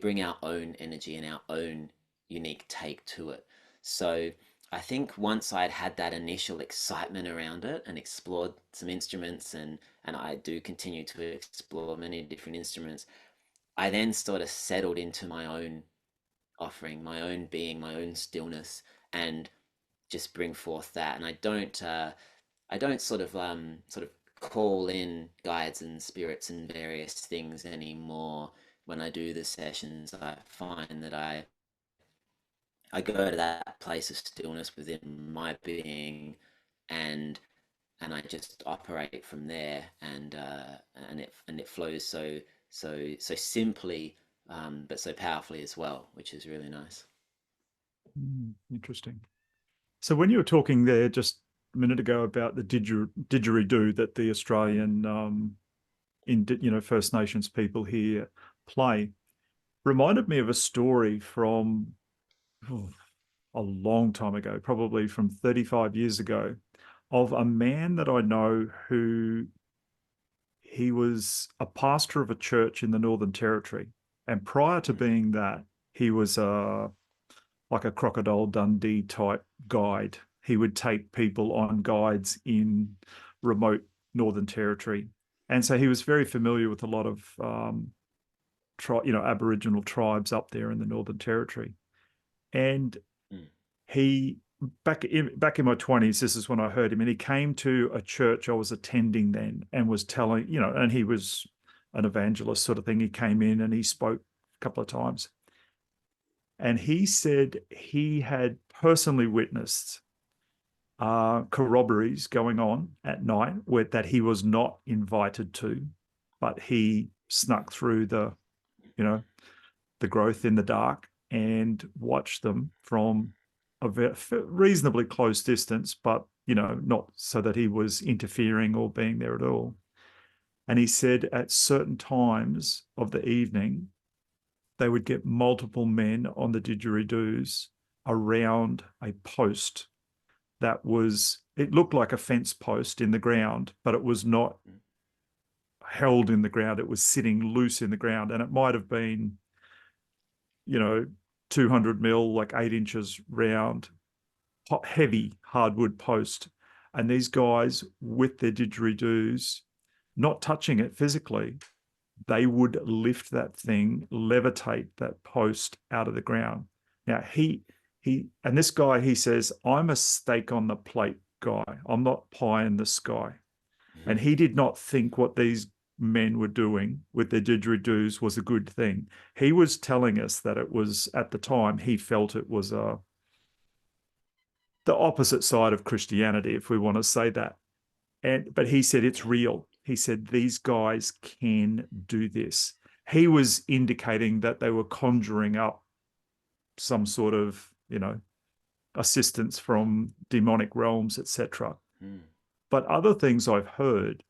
bring our own energy and our own unique take to it. So I think once I'd had that initial excitement around it and explored some instruments, and I do continue to explore many different instruments, I then sort of settled into my own offering, my own being, my own stillness, and just bring forth that. And I don't sort of call in guides and spirits and various things anymore. When I do the sessions, I find that I go to that place of stillness within my being, and I just operate from there, and it flows so simply, but so powerfully as well, which is really nice. Interesting. So when you were talking there just a minute ago about the didgeridoo that the Australian First Nations people here play, reminded me of a story from oh, a long time ago, probably from 35 years ago, of a man that I know who he was a pastor of a church in the Northern Territory. And prior to Mm, being that, he was like a Crocodile Dundee type guide. He would take people on guides in remote Northern Territory. And so he was very familiar with a lot of Aboriginal tribes up there in the Northern Territory. And mm, he back in my 20s, this is when I heard him, and he came to a church I was attending then and was telling, and he was an evangelist sort of thing. He came in and he spoke a couple of times, and he said he had personally witnessed corroborees going on at night that he was not invited to, but he snuck through you know the growth in the dark and watch them from a reasonably close distance, but not so that he was interfering or being there at all. And he said at certain times of the evening, they would get multiple men on the didgeridoos around a post it looked like a fence post in the ground, but it was not mm, held in the ground. It was sitting loose in the ground. And it might have been, you know, 200 mil, like 8 inches round, mm, heavy hardwood post. And these guys with their didgeridoos, not touching it physically, they would lift that thing, levitate that post out of the ground. Now and this guy, he says, I'm a stake on the plate guy. I'm not pie in the sky. And mm, he did not think what these men were doing with their didgeridoos was a good thing. He was telling us that it was, at the time, he felt it was the opposite side of Christianity, if we want to say that. But he said it's yeah. real. He said these guys can do this. He was indicating that they were conjuring up some sort of, assistance from demonic realms, etc. Mm, But other things I've heard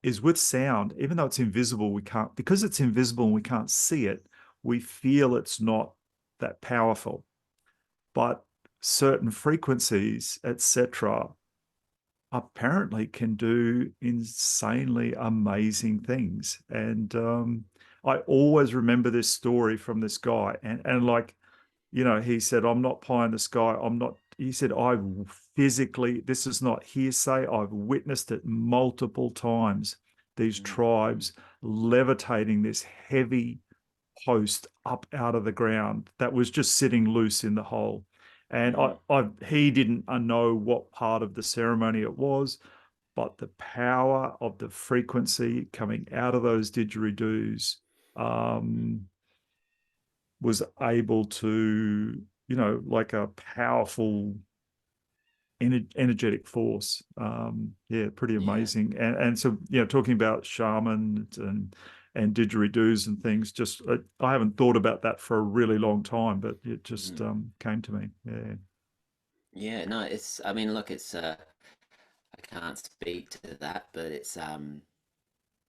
is with sound, even though it's invisible, because it's invisible and we can't see it, we feel it's not that powerful. But certain frequencies, etc., apparently can do insanely amazing things. And I always remember this story from this guy. And like, he said, I'm not pie in the sky. I'm not, he said, I've physically, this is not hearsay. I've witnessed it multiple times. These mm, mm, tribes levitating this heavy post up out of the ground that was just sitting loose in the hole. And mm, he didn't know what part of the ceremony it was, but the power of the frequency coming out of those didgeridoos mm, um, was able to, like a powerful energetic force. Yeah, pretty yeah. amazing. And so, talking about shamans and didgeridoos and things, just I haven't thought about that for a really long time, but it just Mm. came to me. Yeah. Yeah, no, I mean, look, I can't speak to that, but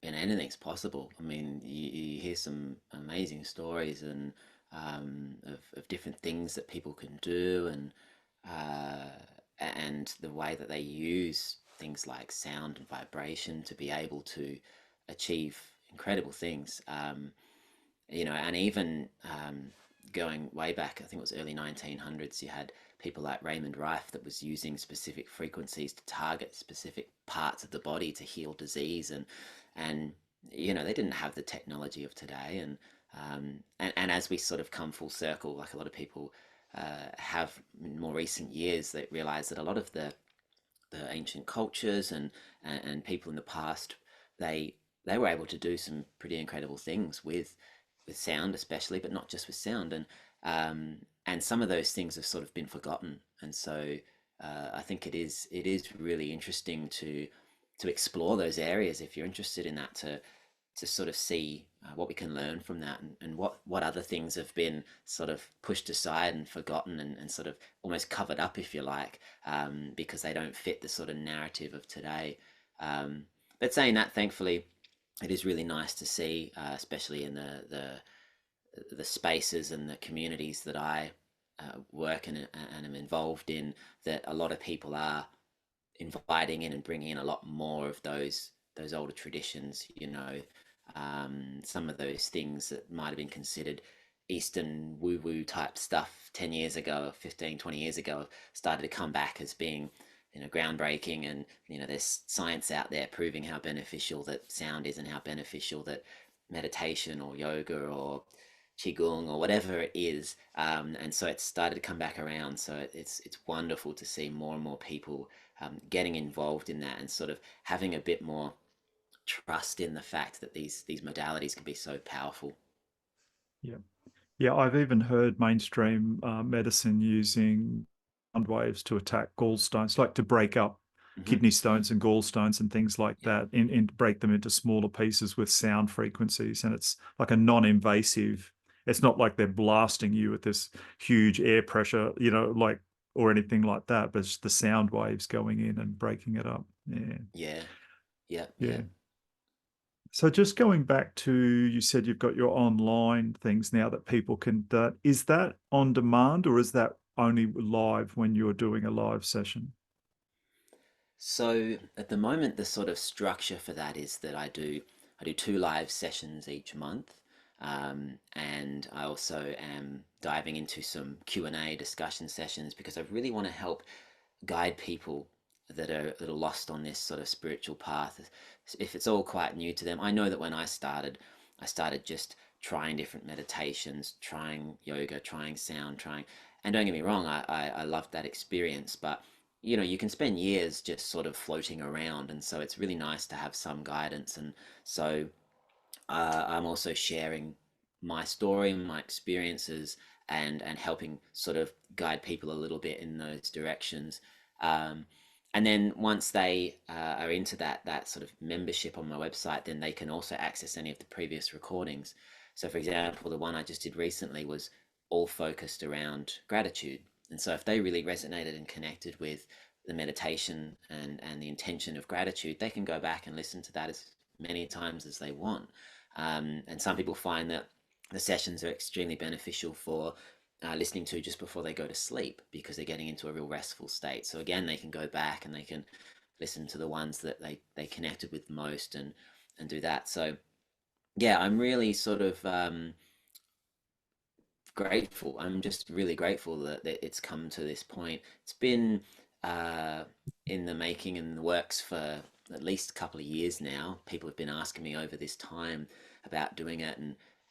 and anything's possible. I mean, you hear some amazing stories and of different things that people can do, and uh, and the way that they use things like sound and vibration to be able to achieve incredible things. And even going way back, I think it was early 1900s, you had people like Raymond Rife that was using specific frequencies to target specific parts of the body to heal disease, and they didn't have the technology of today, and as we sort of come full circle, like a lot of people have in more recent years, that realize that a lot of the ancient cultures and people in the past, they they were able to do some pretty incredible things with sound, especially, but not just with sound, and some of those things have sort of been forgotten. And so I think it is really interesting to explore those areas if you're interested in that, to sort of see what we can learn from that, and what other things have been sort of pushed aside and forgotten, and sort of almost covered up, if you like, because they don't fit the sort of narrative of today. But saying that, thankfully, it is really nice to see, especially in the spaces and the communities that I work and am involved in, that a lot of people are inviting in and bringing in a lot more of those older traditions. Some of those things that might have been considered Eastern woo woo type stuff 10 years ago, 15, 20 years ago, started to come back as being groundbreaking. And there's science out there proving how beneficial that sound is, and how beneficial that meditation or yoga or qigong or whatever it is. And so it's started to come back around. So it's wonderful to see more and more people getting involved in that, and sort of having a bit more trust in the fact that these modalities can be so powerful. Yeah. Yeah, I've even heard mainstream medicine using sound waves to attack gallstones, like to break up Hmm. kidney stones and gallstones and things like Yeah. that, in break them into smaller pieces with sound frequencies. And it's like a non-invasive. It's not like they're blasting you with this huge air pressure, like, or anything like that, but it's the sound waves going in and breaking it up. Yeah. Yeah. Yeah. Yeah. Yeah. So just going back to, you said you've got your online things now that people can, is that on demand, or is that only live when you're doing a live session? So at the moment, the sort of structure for that is that I do two live sessions each month, and I also am diving into some Q&A discussion sessions, because I really want to help guide people that are lost on this sort of spiritual path. If it's all quite new to them, I know that when I started just trying different meditations, trying yoga, trying sound, trying. And don't get me wrong, I loved that experience, but you can spend years just sort of floating around, and so it's really nice to have some guidance. And so I'm also sharing my story, my experiences, and helping sort of guide people a little bit in those directions. Um, and then once they are into that sort of membership on my website, then they can also access any of the previous recordings. So, for example, the one I just did recently was all focused around gratitude. And so, if they really resonated and connected with the meditation and the intention of gratitude, they can go back and listen to that as many times as they want. And some people find that the sessions are extremely beneficial for listening to just before they go to sleep, because they're getting into a real restful state. So again, they can go back and they can listen to the ones that they connected with most, and do that. So yeah, I'm really sort of grateful. I'm just really grateful that it's come to this point. It's been uh, in the making and the works for at least a couple of years now. People have been asking me over this time about doing it,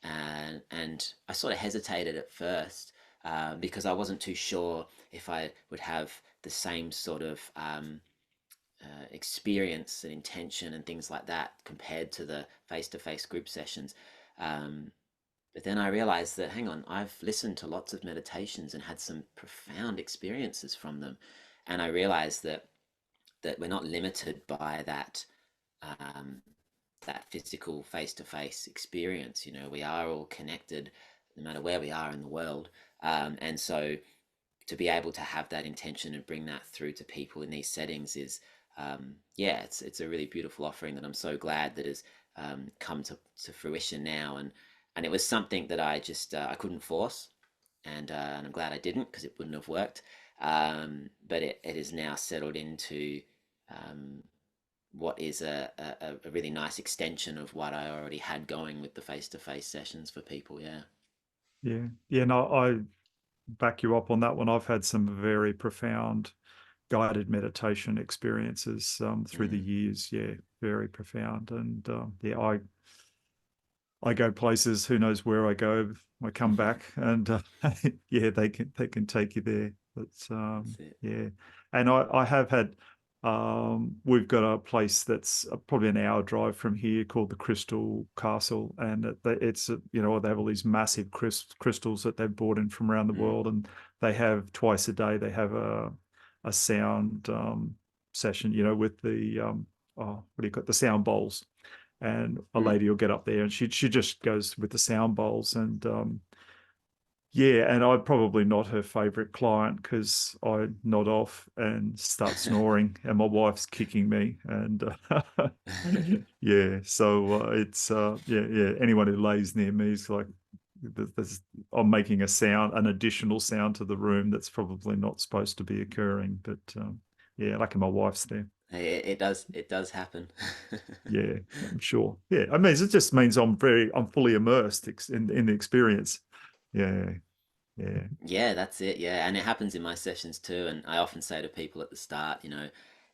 and I sort of hesitated at first, because I wasn't too sure if I would have the same sort of experience and intention and things like that compared to the face-to-face group sessions. Um, but then I realized that, hang on, I've listened to lots of meditations and had some profound experiences from them. And I realized that we're not limited by um, that physical face-to-face experience. We are all connected, no matter where we are in the world. And so to be able to have that intention and bring that through to people in these settings is, yeah, it's a really beautiful offering that I'm so glad that has come to fruition now. And it was something that I just I couldn't force, and I'm glad I didn't, because it wouldn't have worked. But it is now settled into um, what is a really nice extension of what I already had going with the face-to-face sessions for people. Yeah. Yeah. Yeah. No, I back you up on that one. I've had some very profound guided meditation experiences through the Mm. years. Yeah, very profound. And yeah, I go places. Who knows where I go? I come back, and yeah, they can take you there. But That's it. yeah, and I have had. We've got a place that's probably an hour drive from here called the Crystal Castle, and it's they have all these massive crystals that they've brought in from around the Mm. world, and they have twice a day they have a sound session, with the oh, what do you got, the sound bowls, and a Mm. lady will get up there and she just goes with the sound bowls, and yeah, and I'm probably not her favorite client because I nod off and start snoring and my wife's kicking me, and yeah, so it's yeah, anyone who lays near me is like, there's, I'm making a sound, an additional sound to the room that's probably not supposed to be occurring, but yeah, lucky my wife's there. It does happen. Yeah, I'm sure. Yeah, I mean, it just means I'm fully immersed in the experience. Yeah, yeah, Yeah, that's it. Yeah, and it happens in my sessions too. And I often say to people at the start,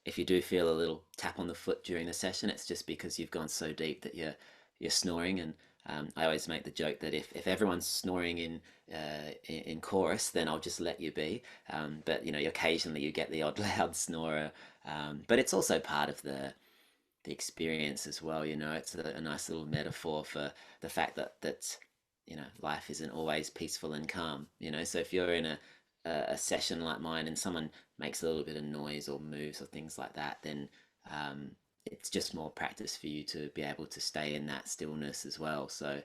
if you do feel a little tap on the foot during the session, it's just because you've gone so deep that you're snoring. And I always make the joke that if everyone's snoring in chorus, then I'll just let you be. But occasionally you get the odd loud snorer. But it's also part of the experience as well. It's a nice little metaphor for the fact that life isn't always peaceful and calm. So if you're in a session like mine and someone makes a little bit of noise or moves or things like that, then it's just more practice for you to be able to stay in that stillness as well. So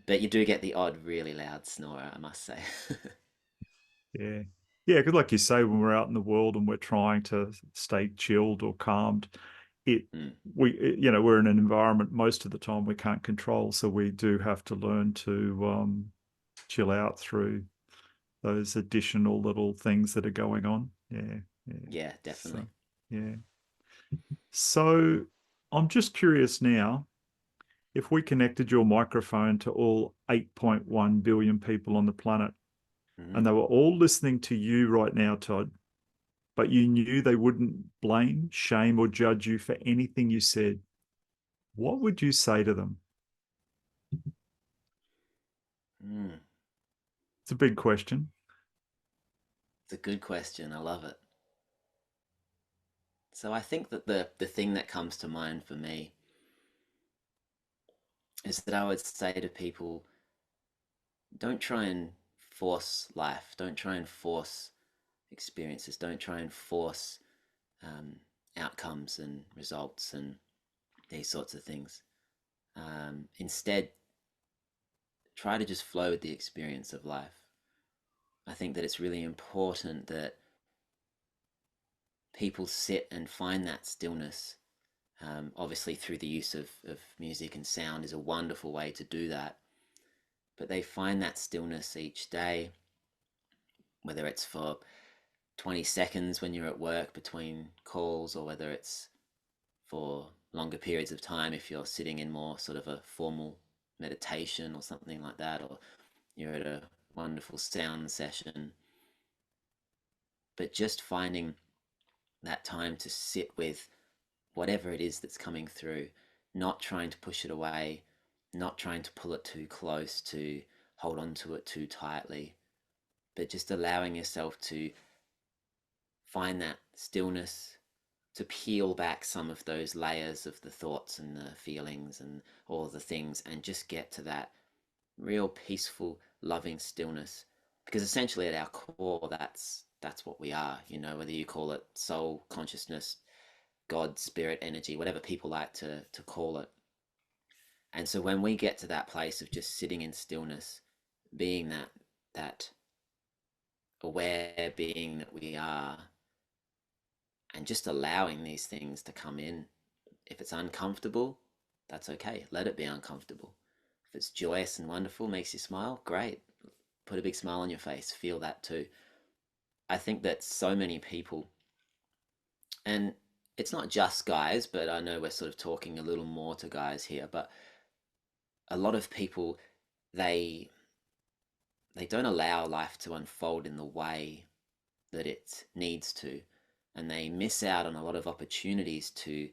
but you do get the odd really loud snorer, I must say. yeah, yeah. Because, like you say, when we're out in the world and we're trying to stay chilled or calmed, it Mm. we're in an environment most of the time we can't control, so we do have to learn to chill out through those additional little things that are going on. Yeah, yeah. Yeah, So definitely. yeah. So I'm just curious now, if we connected your microphone to all 8.1 billion people on the planet Hmm. and they were all listening to you right now, Todd, but you knew they wouldn't blame, shame, or judge you for anything you said, what would you say to them? Mm. It's a big question. It's a good question. I love it. So I think that the thing that comes to mind for me is that I would say to people, don't try and force life. Don't try and force experiences. Don't try and force um, outcomes and results and these sorts of things. Instead, try to just flow with the experience of life. I think that it's really important that people sit and find that stillness. Obviously, through the use of music and sound is a wonderful way to do that. But they find that stillness each day, whether it's for 20 seconds when you're at work between calls, or whether it's for longer periods of time if you're sitting in more sort of a formal meditation or something like that, or you're at a wonderful sound session. But just finding that time to sit with whatever it is that's coming through, not trying to push it away, not trying to pull it too close, to hold on to it too tightly, but just allowing yourself to find that stillness, to peel back some of those layers of the thoughts and the feelings and all the things, and just get to that real peaceful, loving stillness. Because essentially, at our core, that's what we are. Whether you call it soul, consciousness, God, spirit, energy, whatever people like to call it. And so when we get to that place of just sitting in stillness, being that aware being that we are, and just allowing these things to come in. If it's uncomfortable, that's okay. Let it be uncomfortable. If it's joyous and wonderful, makes you smile, great. Put a big smile on your face. Feel that too. I think that so many people, and it's not just guys, but I know we're sort of talking a little more to guys here, but a lot of people, they they don't allow life to unfold in the way that it needs to, and they miss out on a lot of opportunities to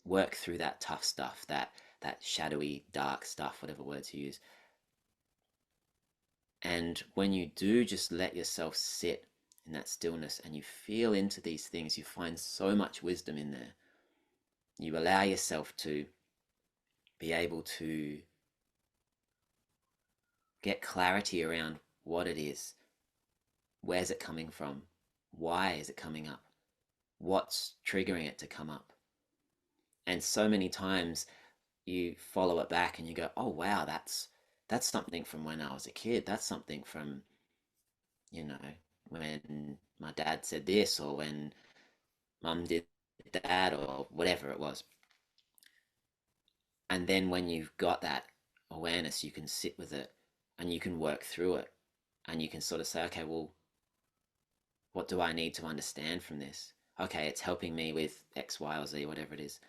work through that tough stuff, that shadowy, dark stuff, whatever words you use. And when you do just let yourself sit in that stillness and you feel into these things, you find so much wisdom in there. You allow yourself to be able to get clarity around what it is, where's it coming from, why is it coming up, what's triggering it to come up. And so many times you follow it back and you go, oh wow, that's something from when I was a kid. That's something from, you know, when my dad said this, or when mum did that, or whatever it was. And then when you've got that awareness, you can sit with it and you can work through it, and you can sort of say, okay, well, what do I need to understand from this? Okay, it's helping me with X, Y, or Z, whatever it is.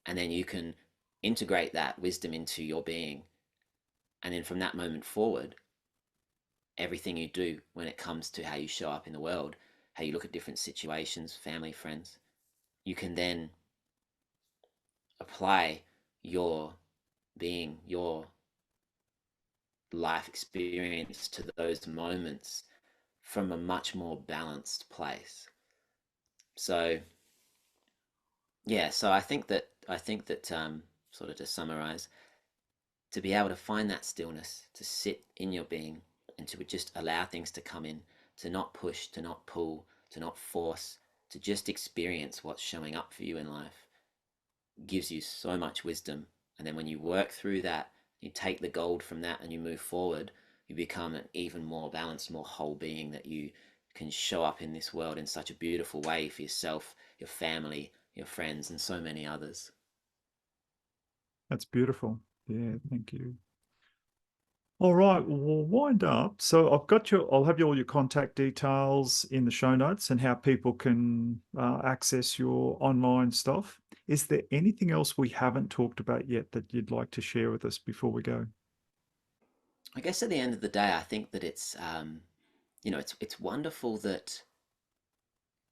And then you can integrate that wisdom into your being. And then from that moment forward, everything you do when it comes to how you show up in the world, how you look at different situations, family, friends, you can then apply your being, your life experience to those moments from a much more balanced place. So yeah, so I think that sort of to summarize, to be able to find that stillness, to sit in your being, and to just allow things to come in, to not push, to not pull, to not force, to just experience what's showing up for you in life, gives you so much wisdom. And then when you work through that, you take the gold from that and you move forward, you become an even more balanced, more whole being, that you can show up in this world in such a beautiful way for yourself, your family, your friends, and so many others. That's beautiful. Yeah, thank you. All right, we'll wind up. So I'll have all your contact details in the show notes and how people can access your online stuff. Is there anything else we haven't talked about yet that you'd like to share with us before we go? I guess at the end of the day, I think that it's wonderful that,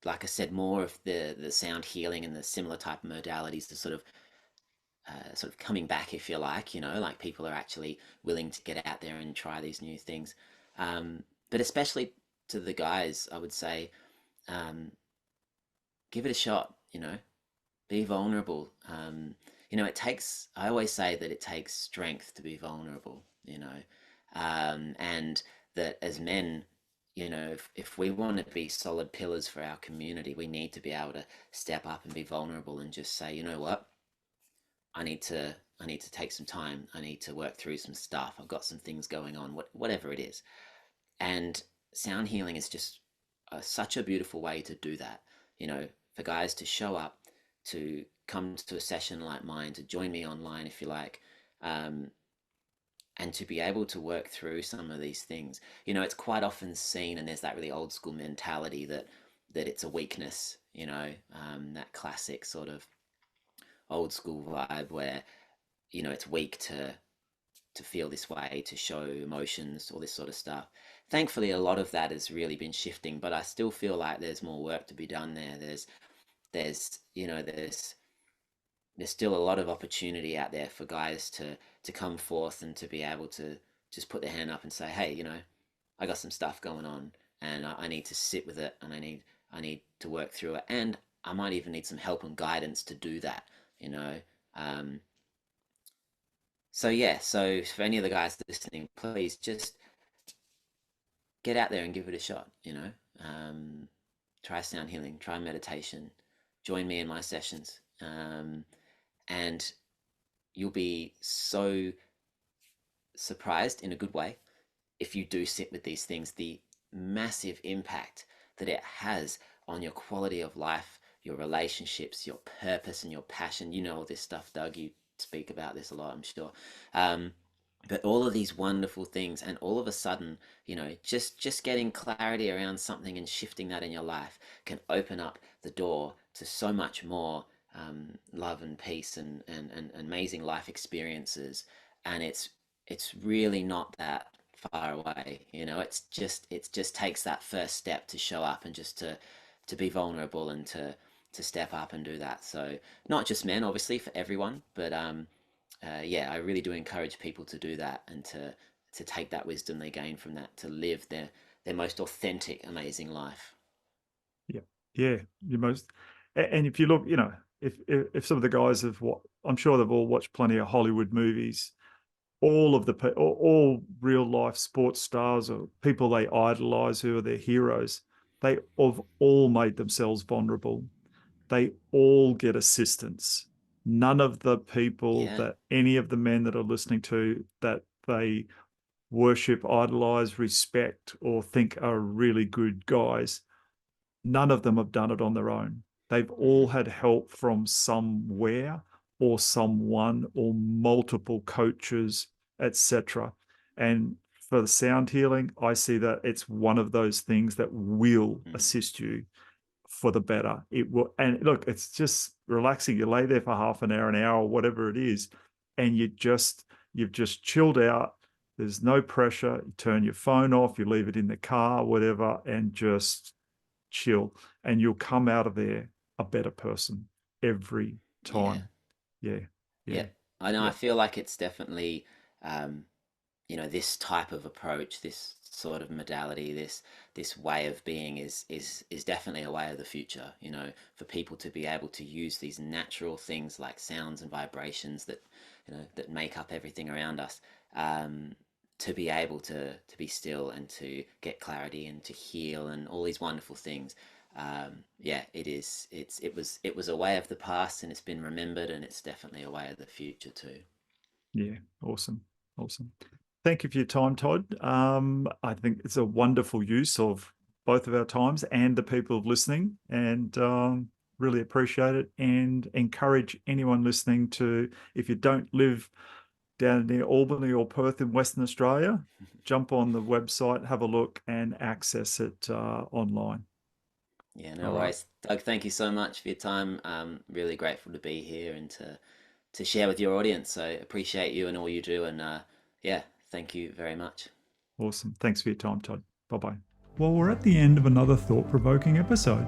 like I said, more of the sound healing and the similar type of modalities are sort of coming back, if you like. Like people are actually willing to get out there and try these new things. But especially to the guys, I would say, um, give it a shot. Be vulnerable. It takes. I always say that it takes strength to be vulnerable. And that as men, if we want to be solid pillars for our community, we need to be able to step up and be vulnerable and just say, you know what, I need to take some time. I need to work through some stuff. I've got some things going on, whatever it is. And sound healing is just such a beautiful way to do that. For guys to show up, to come to a session like mine, to join me online if you like, um, and to be able to work through some of these things. It's quite often seen, and there's that really old school mentality that it's a weakness. That classic sort of old school vibe where it's weak to feel this way, to show emotions, all this sort of stuff. Thankfully, a lot of that has really been shifting, but I still feel like there's more work to be done there. There's still a lot of opportunity out there for guys to come forth and to be able to just put their hand up and say, hey, I got some stuff going on, and I need to sit with it, and I need to work through it, and I might even need some help and guidance to do that. You know, um, so yeah, so for any of the guys listening, please just get out there and give it a shot. Try sound healing, try meditation, join me in my sessions, and you'll be so surprised in a good way if you do sit with these things, the massive impact that it has on your quality of life, your relationships, your purpose, and your passion. You know all this stuff, Doug. You speak about this a lot, I'm sure. Um, But all of these wonderful things, and all of a sudden, just getting clarity around something and shifting that in your life can open up the door to so much more love and peace and amazing life experiences. And it's really not that far away. It just takes that first step to show up and just to be vulnerable and to step up and do that. So not just men, obviously, for everyone, but yeah, I really do encourage people to do that and to take that wisdom they gain from that to live their most authentic, amazing life. Yeah, yeah. You most, and if you look, if some of the guys have what, I'm sure they've all watched plenty of Hollywood movies. All of the all real life sports stars or people they idolize who are their heroes, they have all made themselves vulnerable. They all get assistance. None of the people Yeah. that any of the men that are listening to that they worship, idolize, respect, or think are really good guys, none of them have done it on their own. They've all Mm-hmm. had help from somewhere or someone or multiple coaches, etc. And for the sound healing, I see that it's one of those things that will Mm-hmm. assist you for the better. It will, and look, it's just relaxing. You lay there for half an hour, or whatever it is, and you've just chilled out. There's no pressure. You turn your phone off, you leave it in the car, whatever, and just chill. And you'll come out of there a better person every Yeah. time. Yeah. Yeah. Yeah. I know. I Yeah. feel like it's definitely, um, this type of approach, this sort of modality, this way of being is definitely a way of the future. For people to be able to use these natural things like sounds and vibrations that make up everything around us, um, to be able to be still and to get clarity and to heal and all these wonderful things. Yeah, it is. It was a way of the past and it's been remembered, and it's definitely a way of the future too. Yeah. Awesome. Awesome. Thank you for your time, Todd. I think it's a wonderful use of both of our times and the people listening, and really appreciate it and encourage anyone listening to, if you don't live down near Albany or Perth in Western Australia, jump on the website, have a look, and access it online. Yeah, All no right. worries. Doug, thank you so much for your time. Really grateful to be here and to share with your audience. So appreciate you and all you do. And yeah, thank you very much. Awesome. Thanks for your time, Todd. Bye-bye. Well, we're at the end of another thought-provoking episode.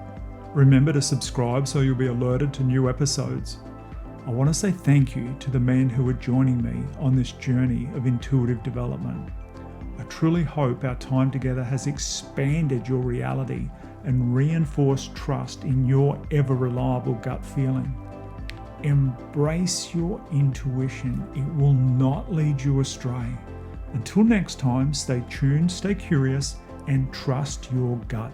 Remember to subscribe so you'll be alerted to new episodes. I want to say thank you to the men who are joining me on this journey of intuitive development. I truly hope our time together has expanded your reality and reinforced trust in your ever-reliable gut feeling. Embrace your intuition. It will not lead you astray. Until next time, stay tuned, stay curious, and trust your gut.